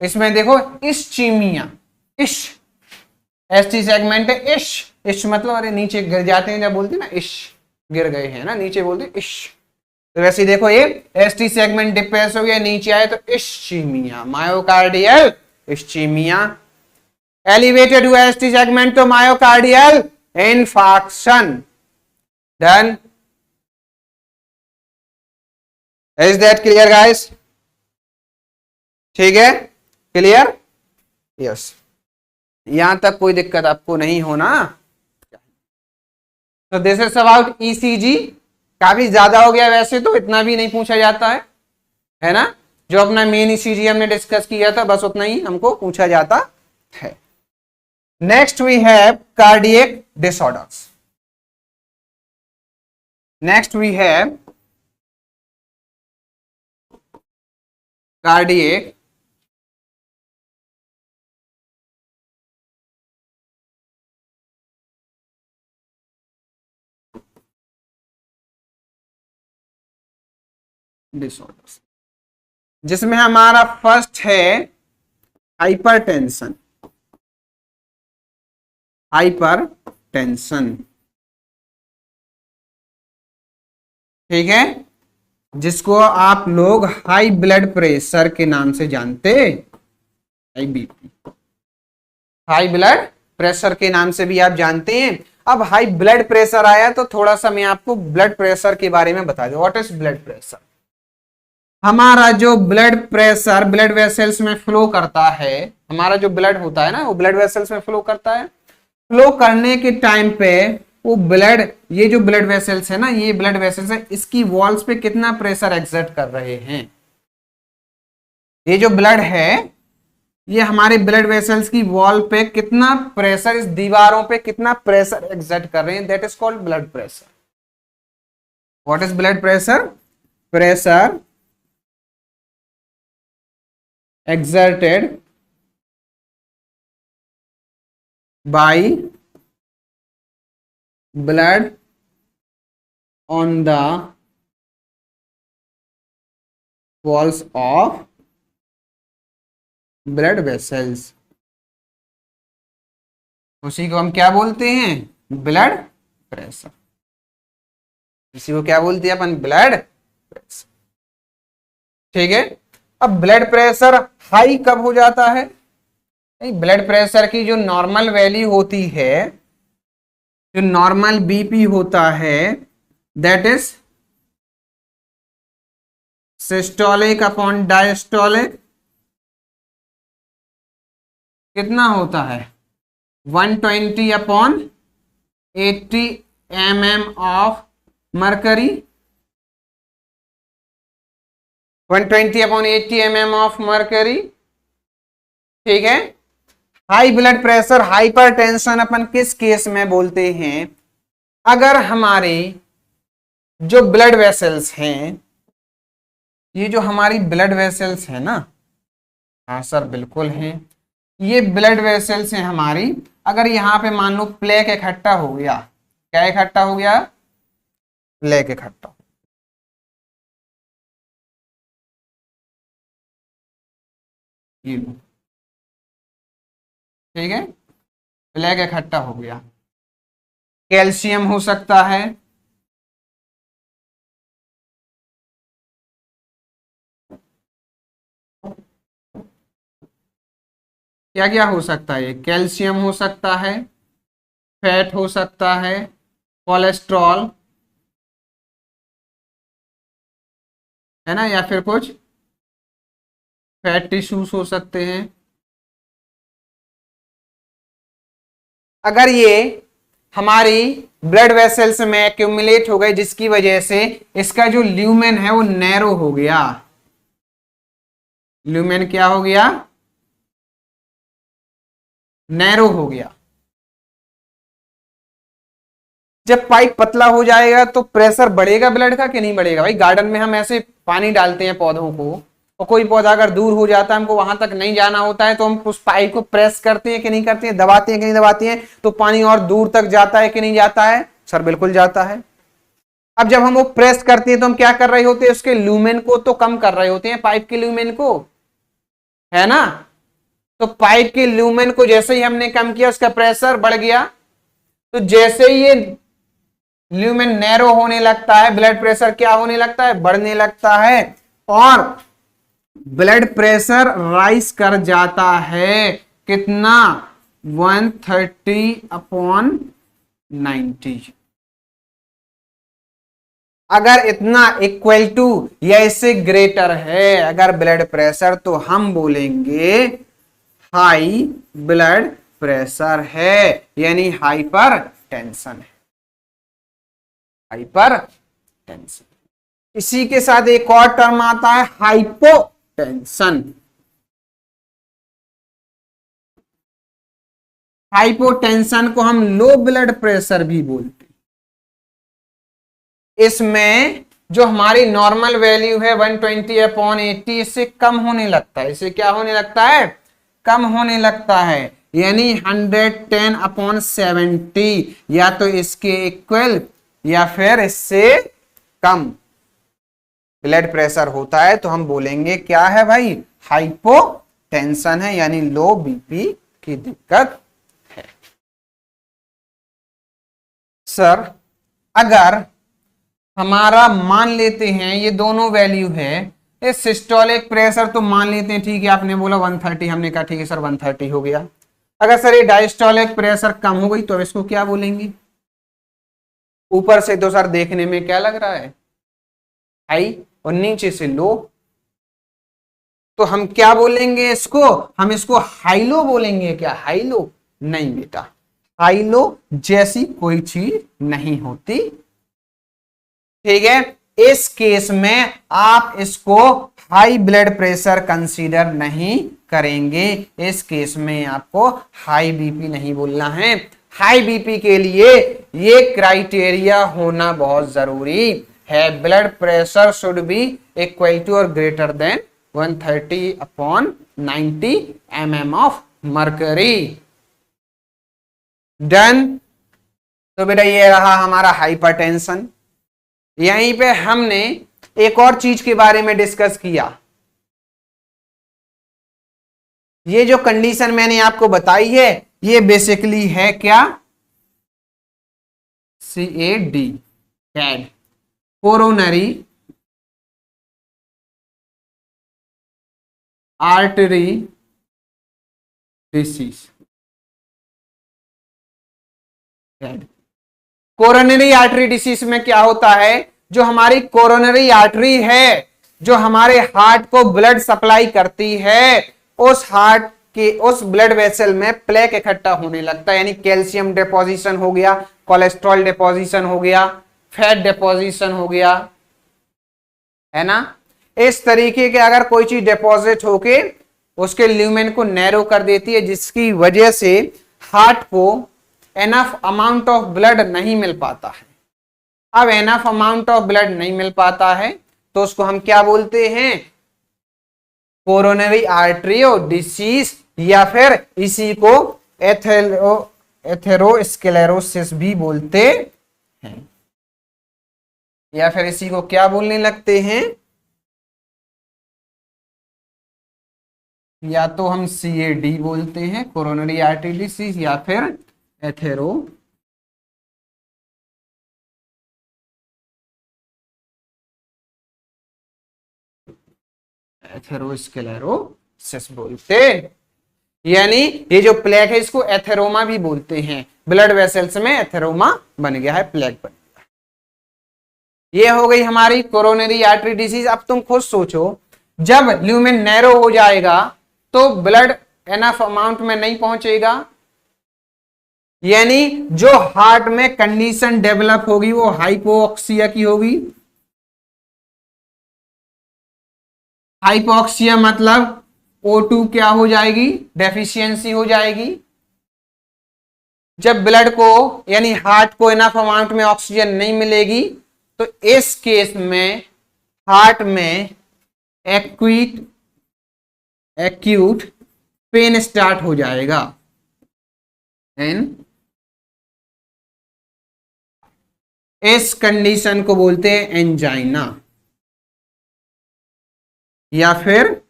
Speaker 1: इसमें देखो इश्चीमिया, इश एसटी सेगमेंट है, इश मतलब अरे नीचे गिर जाते हैं जब बोलते हैं ना, इश गिर गए हैं ना, नीचे बोलते इश। तो वैसे देखो ये एसटी सेगमेंट डिप्रेस हो गया, नीचे आए तो इश्चीमिया, मायोकार्डियल इश्चीमिया। एलिवेटेड हुआ एसटी सेगमेंट तो myocardial infarction. Done, is that clear guys? ठीक है, क्लियर, यस, यहां तक कोई दिक्कत आपको नहीं होना। तो दिस इज अबाउट ईसीजी। काफी ज्यादा हो गया, वैसे तो इतना भी नहीं पूछा जाता है ना, जो अपना मेन ईसीजी हमने डिस्कस किया था बस उतना ही हमको पूछा जाता है। Next we have cardiac disorders. Next we have cardiac disorders, जिसमें हमारा फर्स्ट है हाइपरटेंशन। हाइपरटेंशन, ठीक है, जिसको आप लोग हाई ब्लड प्रेशर के नाम से जानते, high BP, high blood pressure के नाम से भी आप जानते हैं। अब हाई ब्लड प्रेशर आया तो थोड़ा सा मैं आपको ब्लड प्रेशर के बारे में बता दूं। What is blood pressure? हमारा जो ब्लड प्रेशर ब्लड वेसल्स में फ्लो करता है, हमारा जो ब्लड होता है ना वो ब्लड वेसल्स में फ्लो करता है। फ्लो करने के टाइम पे वो ब्लड, ये जो ब्लड वेसल्स है ना, ये ब्लड वेसल्स है, इसकी वॉल्स पे कितना प्रेशर एक्सर्ट कर रहे हैं। ये जो ब्लड है ये हमारे ब्लड वेसल्स की वॉल पे कितना प्रेशर, इस दीवारों पे कितना प्रेशर एक्सर्ट कर रहे हैं, that is called blood pressure. What is blood pressure? Pressure exerted by blood on the walls of blood vessels, उसी को हम क्या बोलते हैं? Blood pressure. इसी को क्या बोलते हैं अपन? ब्लड प्रेशर, ठीक है। अब ब्लड प्रेशर हाई कब हो जाता है? ब्लड प्रेशर की जो नॉर्मल वैल्यू होती है, जो नॉर्मल बीपी होता है, that is systolic upon diastolic, कितना होता है? 120 upon 80 mm of mercury, 120 upon 80 mm of mercury, ठीक है। हाई ब्लड प्रेशर, हाइपरटेंशन अपन किस केस में बोलते हैं? अगर हमारे जो ब्लड वेसल्स हैं, ये जो हमारी ब्लड वेसल्स है ना, हाँ सर बिल्कुल हैं, ये ब्लड वेसल्स हैं हमारी। अगर यहाँ पे मान लो प्लेक इकट्ठा हो गया, क्या इकट्ठा हो गया? प्लेक इकट्ठा, ये लो, ठीक है, प्लेक इकट्ठा हो गया। कैल्शियम हो सकता है, क्या क्या हो सकता है? कैल्शियम हो सकता है, फैट हो सकता है, कोलेस्ट्रॉल, है ना, या फिर कुछ फैट टिश्यूज हो सकते हैं। अगर ये हमारी ब्लड वेसल्स में एक्यूमुलेट हो गए जिसकी वजह से इसका जो ल्यूमेन है वो नैरो हो गया, ल्यूमेन क्या हो गया? नैरो हो गया। जब पाइप पतला हो जाएगा तो प्रेशर बढ़ेगा ब्लड का कि नहीं बढ़ेगा? भाई गार्डन में हम ऐसे पानी डालते हैं पौधों को, और कोई पौधा अगर दूर हो जाता है, हमको वहां तक नहीं जाना होता है, तो हम उस पाइप को प्रेस करते हैं कि नहीं करते हैं, दबाते हैं कि नहीं दबाते हैं, तो पानी और दूर तक जाता है कि नहीं जाता है? सर बिल्कुल जाता है। अब जब हम वो प्रेस करते हैं तो हम क्या कर रहे होते हैं? उसके ल्यूमेन को तो कम कर रहे होते हैं, पाइप के ल्यूमेन को, है ना। तो पाइप के ल्यूमेन को जैसे ही हमने कम किया उसका प्रेशर बढ़ गया। तो जैसे ही ये ल्यूमेन नैरो होने लगता है, ब्लड प्रेशर क्या होने लगता है? बढ़ने लगता है, और ब्लड प्रेशर राइज कर जाता है। कितना? 130/90। अगर इतना इक्वल टू या इससे ग्रेटर है अगर ब्लड प्रेशर, तो हम बोलेंगे हाई ब्लड प्रेशर है, यानी हाइपर टेंशन है, हाइपर टेंशन। इसी के साथ एक और टर्म आता है हाइपोटेंशन। हाइपोटेंशन को हम लो ब्लड प्रेशर भी बोलते हैं। इसमें जो हमारी नॉर्मल वैल्यू है 120/80, इससे कम होने लगता है। इससे क्या होने लगता है? कम होने लगता है, यानी 110/70, या तो इसके इक्वल या फिर इससे कम ब्लड प्रेशर होता है, तो हम बोलेंगे क्या है भाई? हाइपोटेंशन है, यानी लो बीपी की दिक्कत है। सर अगर हमारा मान लेते हैं ये दोनों वैल्यू है, ये सिस्टोलिक प्रेशर तो मान लेते हैं, ठीक है, आपने बोला 130, हमने कहा ठीक है सर 130 हो गया। अगर सर ये डायस्टोलिक प्रेशर कम हो गई तो इसको क्या बोलेंगे? ऊपर से तो सर देखने में क्या लग रहा है? हाई, और नीचे से लो, तो हम क्या बोलेंगे इसको? हम इसको हाइलो बोलेंगे क्या? हाइलो नहीं बेटा, हाइलो जैसी कोई चीज नहीं होती, ठीक है। इस केस में आप इसको हाई ब्लड प्रेशर कंसीडर नहीं करेंगे, इस केस में आपको हाई बीपी नहीं बोलना है। हाई बीपी के लिए ये क्राइटेरिया होना बहुत जरूरी है, blood pressure should be equal to और greater than 130/90 mm of mercury. Done. तो बेटा ये रहा हमारा हाइपरटेंशन। यहीं पे हमने एक और चीज के बारे में डिस्कस किया। ये जो कंडीशन मैंने आपको बताई है ये बेसिकली है क्या? CAD, CAD, coronary artery disease. Coronary artery disease में क्या होता है? जो हमारी कोरोनरी आर्टरी है, जो हमारे हार्ट को ब्लड सप्लाई करती है, उस हार्ट के उस ब्लड वेसल में प्लेक इकट्ठा होने लगता है, यानी कैल्शियम डिपोजिशन हो गया, कोलेस्ट्रॉल डिपोजिशन हो गया, फैट डिपोजिशन हो गया, है ना। इस तरीके के अगर कोई चीज डिपॉजिट होके उसके ल्यूमेन को नैरो कर देती है, जिसकी वजह से हार्ट को एनफ अमाउंट ऑफ ब्लड नहीं मिल पाता है। अब एनफ अमाउंट ऑफ ब्लड नहीं मिल पाता है तो उसको हम क्या बोलते हैं? कोरोनरी आर्टरियो डिसीज, या फिर इसी को एथेरोस्क्लेरोसिस भी बोलते हैं, या फिर इसी को क्या बोलने लगते हैं? या तो हम CAD बोलते हैं, कोरोनरी आर्टरी डिसीज, या फिर एथेरोस्क्लेरोसिस बोलते। यानी ये जो प्लेग है इसको एथेरोमा भी बोलते हैं, ब्लड वेसल्स में एथेरोमा बन गया है, प्लेग बन गया। ये हो गई हमारी कोरोनरी आर्टरी डिसीज। अब तुम खुद सोचो, जब ल्यूमेन नैरो हो जाएगा तो ब्लड एनफ अमाउंट में नहीं पहुंचेगा, यानी जो हार्ट में कंडीशन डेवलप होगी वो हाइपोक्सिया की होगी। हाइपोक्सिया मतलब O2 क्या हो जाएगी, डेफिशिएंसी हो जाएगी। जब ब्लड को यानी हार्ट को इनफ अमाउंट में ऑक्सीजन नहीं मिलेगी तो इस केस में हार्ट में एक्यूट पेन स्टार्ट हो जाएगा। एंड इस कंडीशन को बोलते हैं एंजाइना या फिर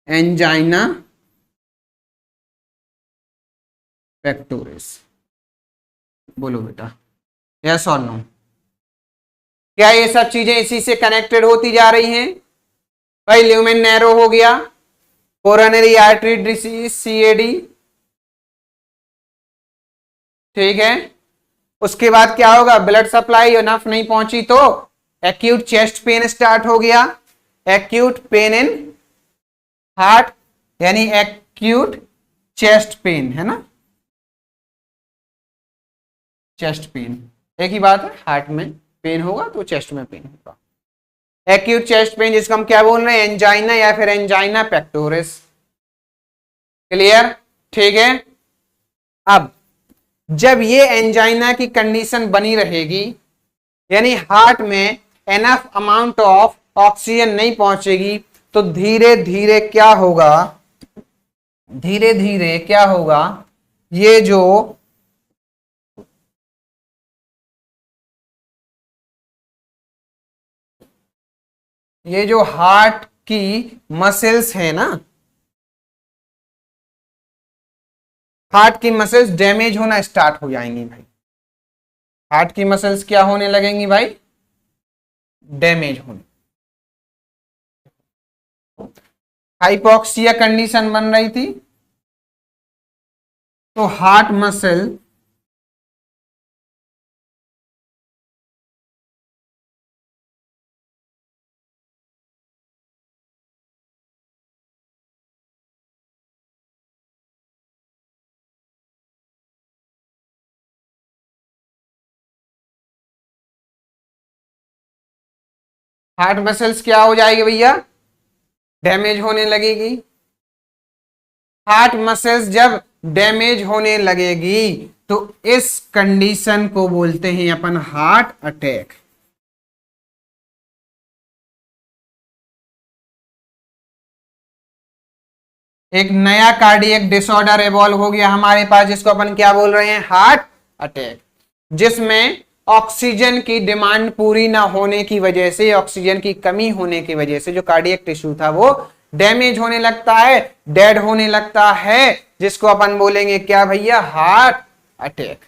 Speaker 1: एंजाइना पेक्टोरिस। बोलो बेटा, यस और नो? क्या ये सब चीजें इसी से कनेक्टेड होती जा रही हैं? भाई ल्यूमेन नैरो हो गया, कोरोनरी आर्टरी डिसीज सीएडी, ठीक है। उसके बाद क्या होगा, ब्लड सप्लाई इनफ नहीं पहुंची तो एक्यूट चेस्ट पेन स्टार्ट हो गया, एक्यूट पेन इन हार्ट यानी एक्यूट चेस्ट पेन, है ना, चेस्ट पेन एक ही बात है, हार्ट में पेन होगा तो चेस्ट में पेन होगा। एक्यूट चेस्ट पेन जिसको हम क्या बोल रहे हैं, एंजाइना या फिर एंजाइना पेक्टोरिस। क्लियर, ठीक है। अब जब ये एंजाइना की कंडीशन बनी रहेगी यानी हार्ट में एनफ अमाउंट ऑफ ऑक्सीजन नहीं पहुंचेगी तो धीरे धीरे क्या होगा, धीरे धीरे क्या होगा, ये जो हार्ट की मसल्स है ना, हार्ट की मसल्स डैमेज होना स्टार्ट हो जाएंगी भाई। हार्ट की मसल्स क्या होने लगेंगी भाई, डैमेज होने। हाइपोक्सिया कंडीशन बन रही थी तो हार्ट मसल हार्ट मसल्स क्या हो जाएगी भैया, डैमेज होने लगेगी। हार्ट मसल्स जब डैमेज होने लगेगी तो इस कंडीशन को बोलते हैं अपन हार्ट अटैक। एक नया कार्डियक डिसऑर्डर इवॉल्व हो गया हमारे पास जिसको अपन क्या बोल रहे हैं, हार्ट अटैक, जिसमें ऑक्सीजन की डिमांड पूरी ना होने की वजह से, ऑक्सीजन की कमी होने की वजह से जो कार्डियक टिश्यू था वो डैमेज होने लगता है, डेड होने लगता है, जिसको अपन बोलेंगे क्या भैया, हार्ट अटैक।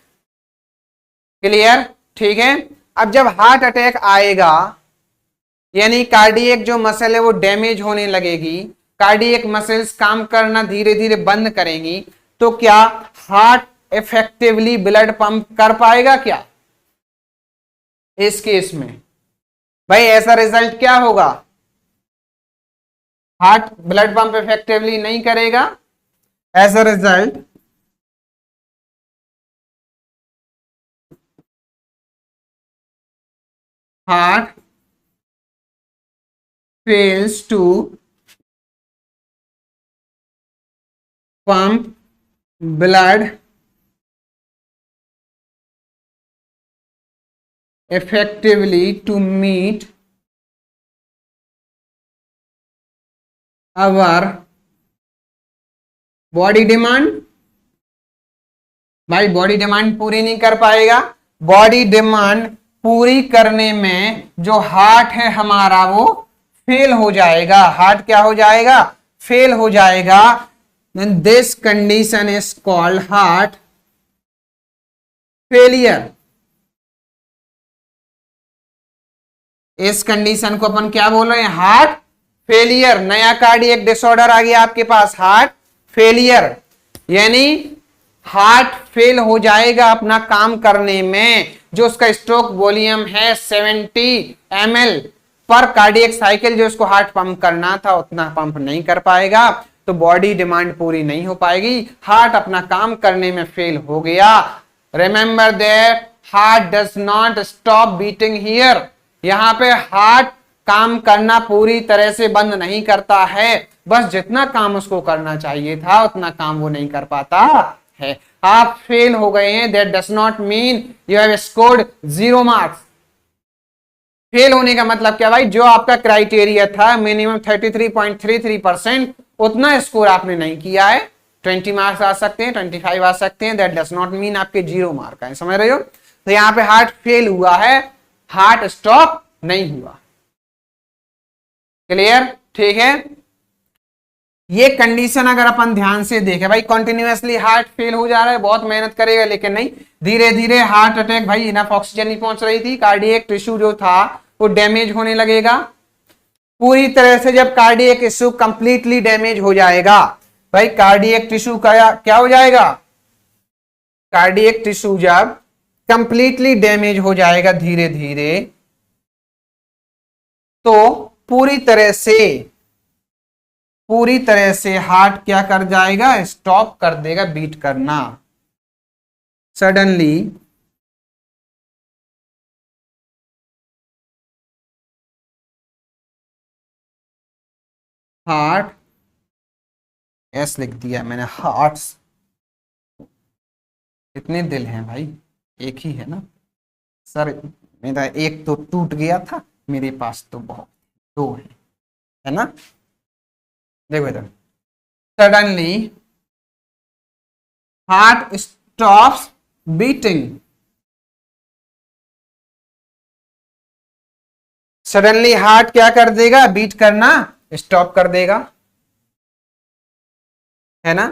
Speaker 1: क्लियर, ठीक है। अब जब हार्ट अटैक आएगा यानी कार्डियक जो मसल है वो डैमेज होने लगेगी, कार्डियक मसल्स काम करना धीरे धीरे बंद करेंगी, तो क्या हार्ट इफेक्टिवली ब्लड पंप कर पाएगा क्या? इस केस में भाई ऐसा रिजल्ट क्या होगा, हार्ट ब्लड पंप इफेक्टिवली नहीं करेगा, as a result heart fails to pump blood effectively to meet our body demand. भाई बॉडी डिमांड पूरी नहीं कर पाएगा, बॉडी डिमांड पूरी करने में जो हार्ट है हमारा वो फेल हो जाएगा, हार्ट क्या हो जाएगा, फेल हो जाएगा। Then this condition is called heart failure. इस कंडीशन को अपन क्या बोल रहे हैं, हार्ट फेलियर, नया कार्डियक डिसऑर्डर आ गया आपके पास, हार्ट फेलियर, यानी हार्ट फेल हो जाएगा अपना काम करने में। जो उसका स्ट्रोक वॉल्यूम है 70 ml पर कार्डियक साइकिल, जो उसको हार्ट पंप करना था उतना पंप नहीं कर पाएगा, तो बॉडी डिमांड पूरी नहीं हो पाएगी, हार्ट अपना काम करने में फेल हो गया। Remember that heart does not stop beating here, यहां पे हार्ट काम करना पूरी तरह से बंद नहीं करता है, बस जितना काम उसको करना चाहिए था उतना काम वो नहीं कर पाता है। आप फेल हो गए हैं, that does not mean you have scored 0 marks. Fail होने का मतलब क्या भाई, जो आपका क्राइटेरिया था मिनिमम 33.33%, उतना स्कोर आपने नहीं किया है। 20 मार्क्स आ सकते हैं, 25 आ सकते हैं, दैट डज नॉट मीन आपके 0 मार्क आए, समझ रहे हो। तो यहां पे हार्ट फेल हुआ है, हार्ट स्टॉप नहीं हुआ। क्लियर, ठीक है। ये कंडीशन अगर अपन ध्यान से देखें भाई, कंटिन्यूअसली हार्ट फेल हो जा रहा है, बहुत मेहनत करेगा लेकिन नहीं, धीरे धीरे हार्ट अटैक, भाई इनफ ऑक्सीजन नहीं पहुंच रही थी, कार्डियक टिश्यू जो था वो डैमेज होने लगेगा पूरी तरह से। जब कार्डियक टिश्यू कंप्लीटली डैमेज हो जाएगा, भाई कार्डियक टिश्यू का क्या हो जाएगा, कार्डियक टिश्यू जब कंप्लीटली डैमेज हो जाएगा धीरे धीरे, तो पूरी तरह से हार्ट क्या कर जाएगा, स्टॉप कर देगा बीट करना। सडनली हार्ट, एस लिख दिया मैंने, हार्ट्स, कितने दिल हैं भाई, एक ही है ना सर, मेरा एक तो टूट गया था, मेरे पास तो बहुत, 2 है ना। देखो इधर, suddenly heart stops beating, suddenly heart क्या कर देगा, बीट करना स्टॉप कर देगा, है ना।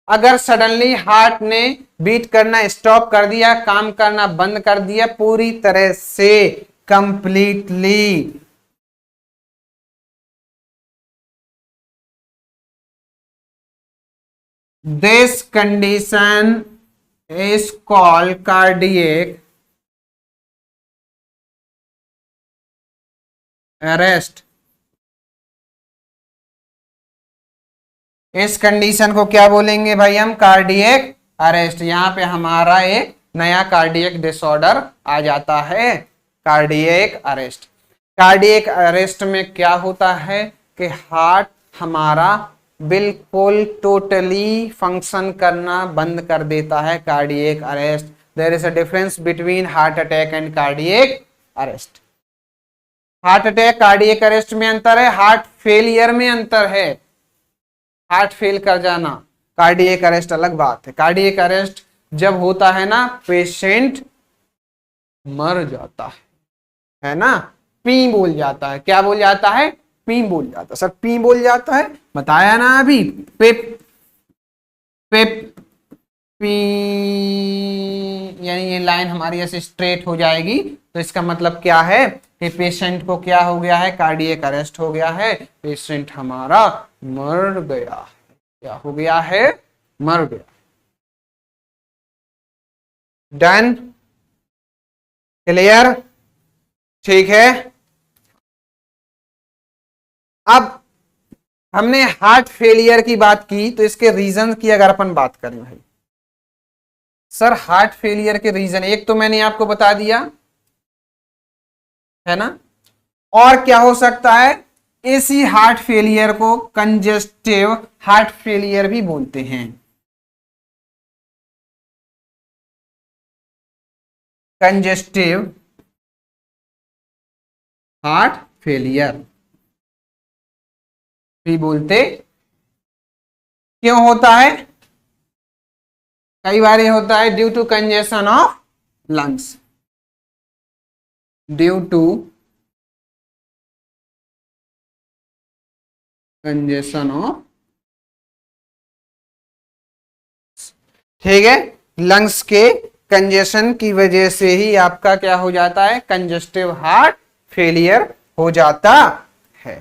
Speaker 1: अगर सडनली हार्ट ने बीट करना स्टॉप कर दिया, काम करना बंद कर दिया पूरी तरह से, completely, this condition is called cardiac arrest. इस कंडीशन को क्या बोलेंगे भाई हम, कार्डियक अरेस्ट। यहां पे हमारा एक नया कार्डियक डिसऑर्डर आ जाता है, कार्डियक अरेस्ट। कार्डियक अरेस्ट में क्या होता है कि हार्ट हमारा बिल्कुल टोटली फंक्शन करना बंद कर देता है, cardiac arrest. There is a difference between heart attack and cardiac arrest. Heart attack cardiac arrest में अंतर है, हार्ट फेलियर में अंतर है, हार्ट फेल कर जाना, कार्डियक अरेस्ट अलग बात है। कार्डियक अरेस्ट जब होता है ना, पेशेंट मर जाता है ना, पी बोल जाता है, क्या बोल जाता है, पी बोल जाता है। सर पी बोल जाता है, बताया ना अभी, पेप पेप पी, यानी ये लाइन हमारी ऐसे स्ट्रेट हो जाएगी, तो इसका मतलब क्या है कि पेशेंट को क्या हो गया है, कार्डियक अरेस्ट हो गया है, पेशेंट हमारा मर गया है। क्या हो गया है, मर गया। डन, क्लियर, ठीक है। अब हमने हार्ट फेलियर की बात की, तो इसके रीजन की अगर अपन बात करें भाई, सर हार्ट फेलियर के रीजन एक तो मैंने आपको बता दिया है ना, और क्या हो सकता है, इसी हार्ट फेलियर को कंजेस्टिव हार्ट फेलियर भी बोलते हैं, कंजेस्टिव हार्ट फेलियर भी बोलते। क्यों होता है, कई बार ये होता है due to congestion of lungs, due to congestion of, ठीक है, लंग्स के कंजेशन की वजह से ही आपका क्या हो जाता है, कंजेस्टिव हार्ट फेलियर हो जाता है।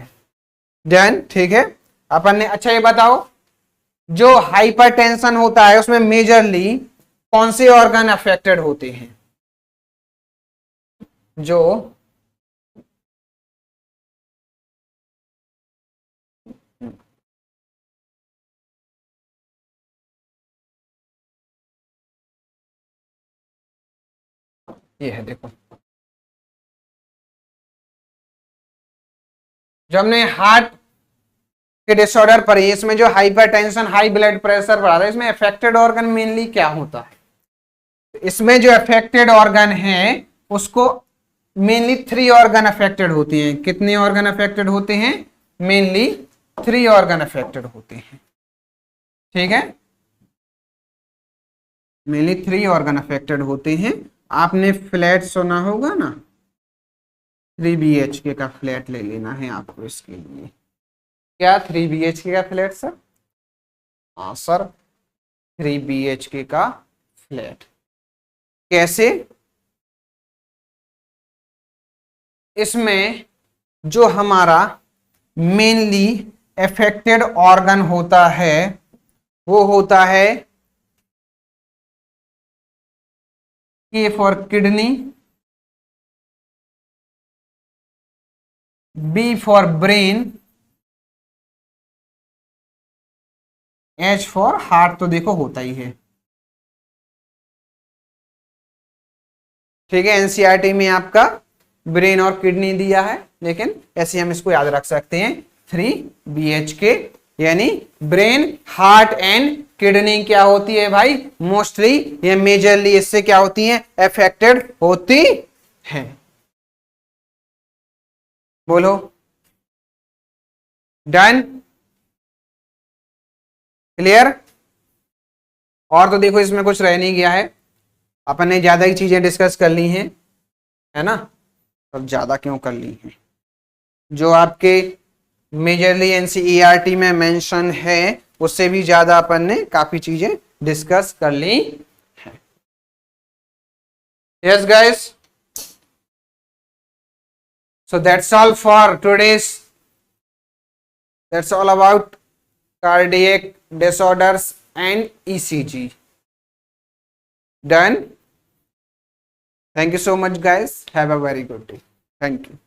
Speaker 1: डन, ठीक है। अपन ने, अच्छा ये बताओ, जो हाइपरटेंशन होता है उसमें मेजरली कौन से ऑर्गन अफेक्टेड होते हैं? जो ये है, देखो, जो हमने हार्ट के डिसऑर्डर पर, इसमें जो हाइपरटेंशन, हाई ब्लड प्रेशर बढ़ा रहा है, इसमें अफेक्टेड ऑर्गन मेनली क्या होता है? इसमें जो अफेक्टेड ऑर्गन है उसको मेनली 3 ऑर्गन अफेक्टेड होते हैं। कितने ऑर्गन अफेक्टेड होते हैं? मेनली 3 ऑर्गन अफेक्टेड होते हैं, ठीक है। मेनली 3 ऑर्गन अफेक्टेड होते हैं। आपने फ्लैट सुना होगा ना, 3 BHK का फ्लैट ले लेना है आपको इसके लिए। क्या 3 BHK का फ्लैट सर? हाँ सर, 3 BHK का फ्लैट। कैसे? इसमें जो हमारा मेनली अफेक्टेड ऑर्गन होता है वो होता है K for kidney, B for brain, H for heart. तो देखो होता ही है, ठीक है। एनसीईआरटी में आपका ब्रेन और किडनी दिया है, लेकिन ऐसे हम इसको याद रख सकते हैं 3 BHK, यानी ब्रेन, हार्ट एंड किडनी क्या होती है भाई? मोस्टली ये मेजरली इससे क्या होती हैं? अफेक्टेड होती हैं। बोलो, डन, क्लियर? और तो देखो इसमें कुछ रह नहीं गया है, अपन ने ज्यादा ही चीजें डिस्कस कर ली हैं, है ना। अब ज्यादा क्यों कर ली हैं? जो आपके मेजरली एनसीईआरटी में मेंशन है उससे भी ज्यादा अपन ने काफी चीजें डिस्कस कर ली है। Yes guys, so that's all for today's, that's all about cardiac disorders and ECG. Done. Thank you so much guys, have a very good day. Thank you.